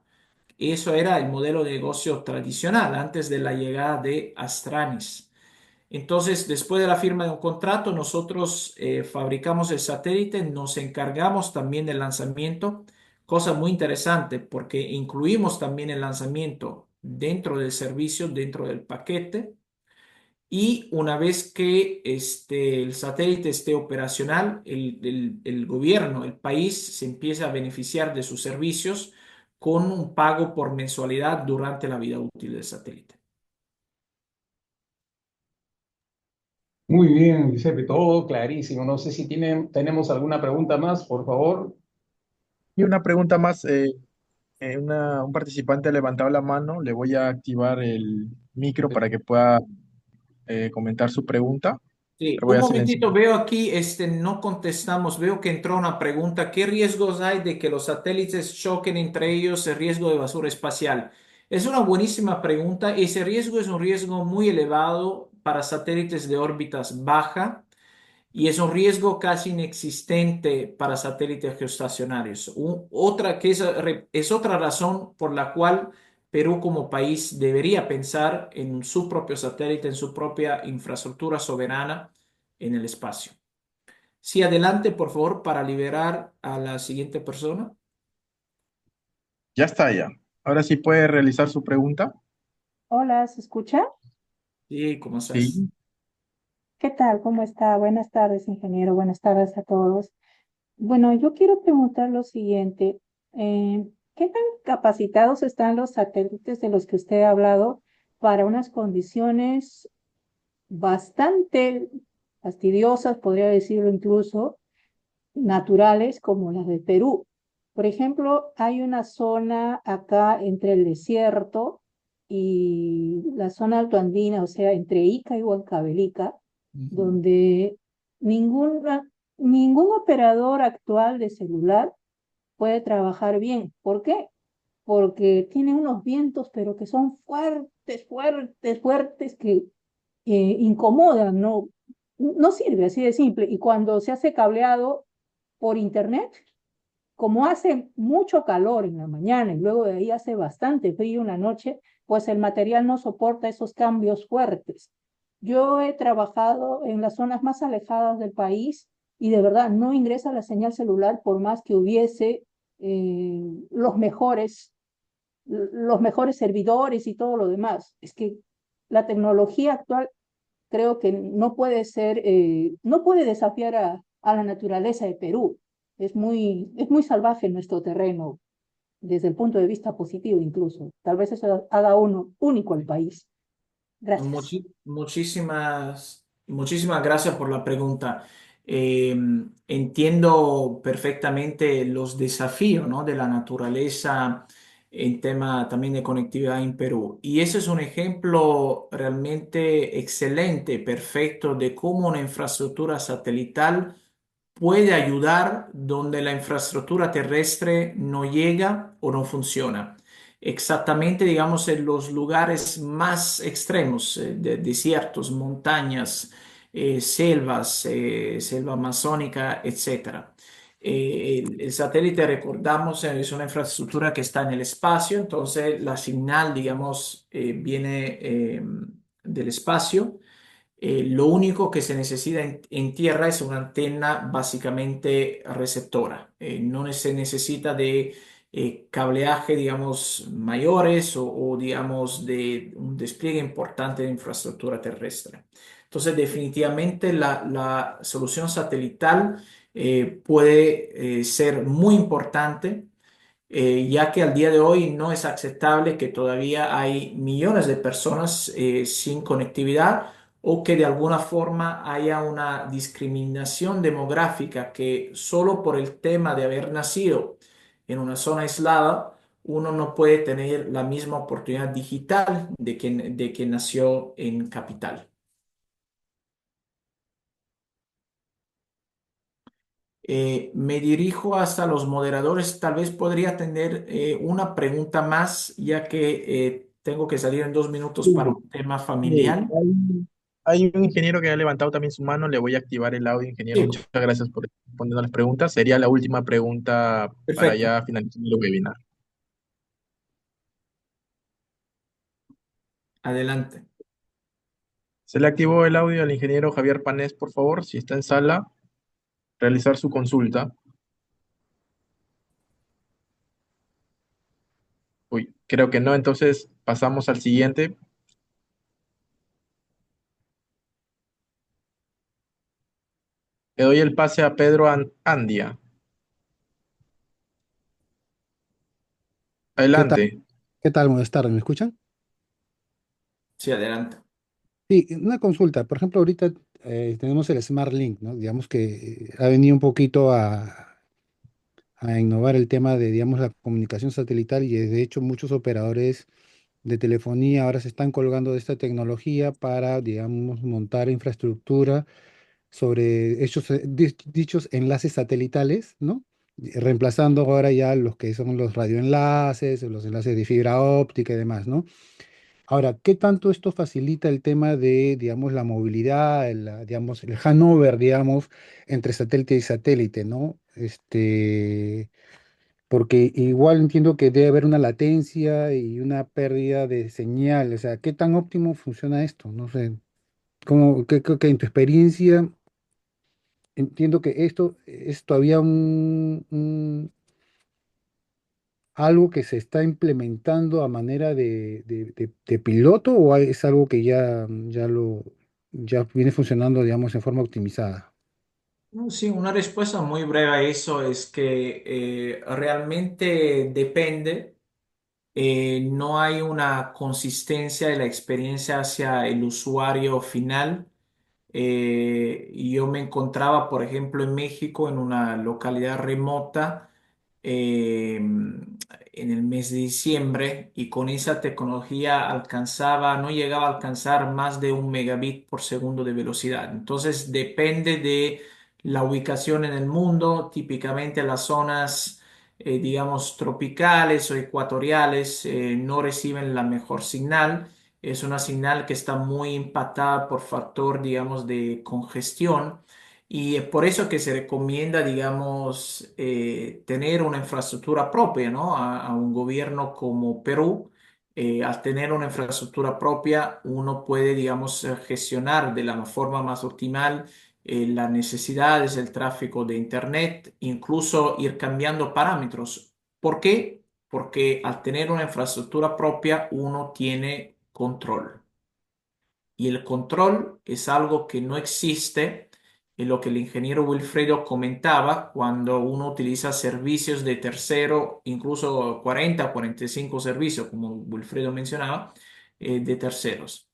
Eso era el modelo de negocio tradicional antes de la llegada de Astranis. Entonces, después de la firma de un contrato, nosotros fabricamos el satélite, nos encargamos también del lanzamiento, cosa muy interesante porque incluimos también el lanzamiento dentro del servicio, dentro del paquete. Y una vez que el satélite esté operacional, el gobierno, el país se empieza a beneficiar de sus servicios con un pago por mensualidad durante la vida útil del satélite. Muy bien, Giuseppe, todo clarísimo. No sé si tenemos alguna pregunta más, por favor. Y una pregunta más, un participante ha levantado la mano, le voy a activar el micro para que pueda comentar su pregunta, Sí, pero voy un a silenciar. momentito, veo aquí, no contestamos, veo que entró una pregunta, ¿qué riesgos hay de que los satélites choquen entre ellos, el riesgo de basura espacial? Es una buenísima pregunta, ese riesgo es un riesgo muy elevado para satélites de órbitas baja y es un riesgo casi inexistente para satélites geoestacionarios. Otra, que es otra razón por la cual Perú como país debería pensar en su propio satélite, en su propia infraestructura soberana en el espacio. Sí, adelante, por favor, para liberar a la siguiente persona. Ya está ya. Ahora sí puede realizar su pregunta. Hola, ¿se escucha? Sí, ¿cómo estás? Sí. ¿Qué tal? ¿Cómo está? Buenas tardes, ingeniero. Buenas tardes a todos. Bueno, yo quiero preguntar lo siguiente. ¿Qué tan capacitados están los satélites de los que usted ha hablado para unas condiciones bastante fastidiosas, podría decirlo incluso, naturales como las de Perú? Por ejemplo, hay una zona acá entre el desierto y la zona altoandina, o sea, entre Ica y Huancavelica, Ujú. donde ningún operador actual de celular puede trabajar bien. ¿Por qué? Porque tiene unos vientos, pero que son fuertes, fuertes, fuertes, que incomodan, ¿no? No sirve, así de simple. Y cuando se hace cableado por internet, como hace mucho calor en la mañana y luego de ahí hace bastante frío en la noche, pues el material no soporta esos cambios fuertes. Yo he trabajado en las zonas más alejadas del país y de verdad no ingresa la señal celular por más que hubiese los mejores servidores y todo lo demás. Es que la tecnología actual creo que no puede ser, no puede desafiar a la naturaleza de Perú. Es muy salvaje nuestro terreno, desde el punto de vista positivo incluso. Tal vez eso haga uno único al país. Gracias. Muchísimas gracias por la pregunta. Eh, Entiendo perfectamente los desafíos, ¿no?, de la naturaleza en tema también de conectividad en Perú. Y ese es un ejemplo realmente excelente, perfecto, de cómo una infraestructura satelital puede ayudar donde la infraestructura terrestre no llega o no funciona. Exactamente, digamos, en los lugares más extremos, de desiertos, montañas, selvas, selva amazónica, etcétera. El satélite, recordamos, es una infraestructura que está en el espacio, entonces la señal, digamos, viene del espacio. Lo único que se necesita en tierra es una antena básicamente receptora. No se necesita de cableaje, digamos, mayores o, digamos, de un despliegue importante de infraestructura terrestre. Entonces, definitivamente la solución satelital puede ser muy importante, ya que al día de hoy no es aceptable que todavía hay millones de personas sin conectividad o que de alguna forma haya una discriminación demográfica que solo por el tema de haber nacido en una zona aislada, uno no puede tener la misma oportunidad digital de quien nació en capital. Me dirijo hasta los moderadores. Tal vez podría tener una pregunta más, ya que tengo que salir en 2 minutos Sí, para un tema sí, familiar. hay un ingeniero que ha levantado también su mano, le voy a activar el audio, ingeniero. Sí, Muchas gracias por responder las preguntas. Sería la última pregunta para perfecto. ya finalizar el webinar. Adelante. Se le activó el audio al ingeniero Javier Panés, por favor, si está en sala, realizar su consulta. Uy, creo que no, entonces pasamos al siguiente. Le doy el pase a Pedro Andia. ¿Qué tal? Adelante. ¿Qué tal? Buenas tardes, ¿me escuchan? Sí, adelante. Sí, una consulta. Por ejemplo, ahorita tenemos el Smart Link, ¿no? Digamos que ha venido un poquito a innovar el tema de, digamos, la comunicación satelital y de hecho muchos operadores de telefonía ahora se están colgando de esta tecnología para, digamos, montar infraestructura sobre dichos enlaces satelitales, ¿no? Reemplazando ahora ya los que son los radioenlaces, los enlaces de fibra óptica y demás, ¿no? Ahora, ¿qué tanto esto facilita el tema de, digamos, la movilidad, digamos, el handover, digamos, entre satélite y satélite, ¿no? Porque igual entiendo que debe haber una latencia y una pérdida de señal. O sea, ¿qué tan óptimo funciona esto? No sé, en tu experiencia entiendo que esto es todavía algo que se está implementando a manera de piloto o es algo que ya viene funcionando, digamos, en forma optimizada. No, sí, una respuesta muy breve a eso es que realmente depende. No hay una consistencia de la experiencia hacia el usuario final. Y yo me encontraba, por ejemplo, en México, en una localidad remota, en el mes de diciembre, y con esa tecnología no llegaba a alcanzar más de 1 megabit por segundo de velocidad. Entonces, depende de la ubicación en el mundo. Típicamente las zonas, digamos, tropicales o ecuatoriales, no reciben la mejor señal. Es una señal que está muy impactada por factor, digamos, de congestión, y es por eso que se recomienda, digamos, tener una infraestructura propia, ¿no? A un gobierno como Perú, al tener una infraestructura propia, uno puede, digamos, gestionar de la forma más optimal las necesidades del tráfico de Internet, incluso ir cambiando parámetros. ¿Por qué? Porque al tener una infraestructura propia, uno tiene control. Y el control es algo que no existe en lo que el ingeniero Wilfredo comentaba cuando uno utiliza servicios de tercero, incluso 40 o 45 servicios, como Wilfredo mencionaba, de terceros.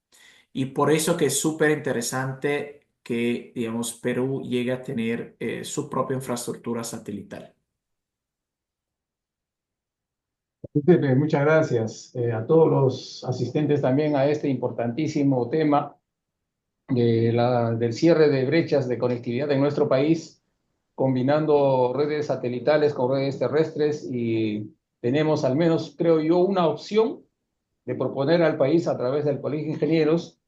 Y por eso que es súper interesante que, digamos, Perú llegue a tener su propia infraestructura satelital. Pepe, muchas gracias a todos los asistentes también a este importantísimo tema del cierre de brechas de conectividad en nuestro país, combinando redes satelitales con redes terrestres, y tenemos al menos, creo yo, una opción de proponer al país a través del Colegio de Ingenieros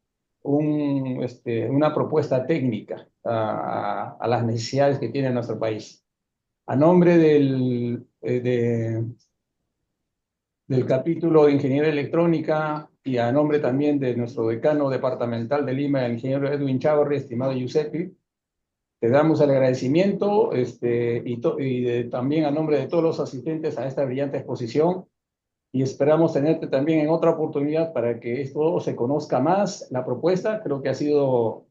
una propuesta técnica a las necesidades que tiene nuestro país. A nombre del capítulo de Ingeniería Electrónica y a nombre también de nuestro decano departamental de Lima, el ingeniero Edwin Chávarri, estimado Giuseppe, te damos el agradecimiento también a nombre de todos los asistentes a esta brillante exposición, y esperamos tenerte también en otra oportunidad para que esto se conozca más. La propuesta creo que ha sido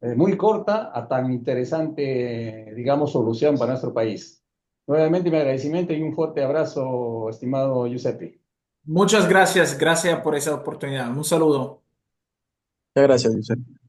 muy corta a tan interesante, digamos, solución para nuestro país. Nuevamente mi agradecimiento y un fuerte abrazo, estimado Giuseppe. Muchas gracias, gracias por esa oportunidad. Un saludo. Muchas gracias, Giuseppe.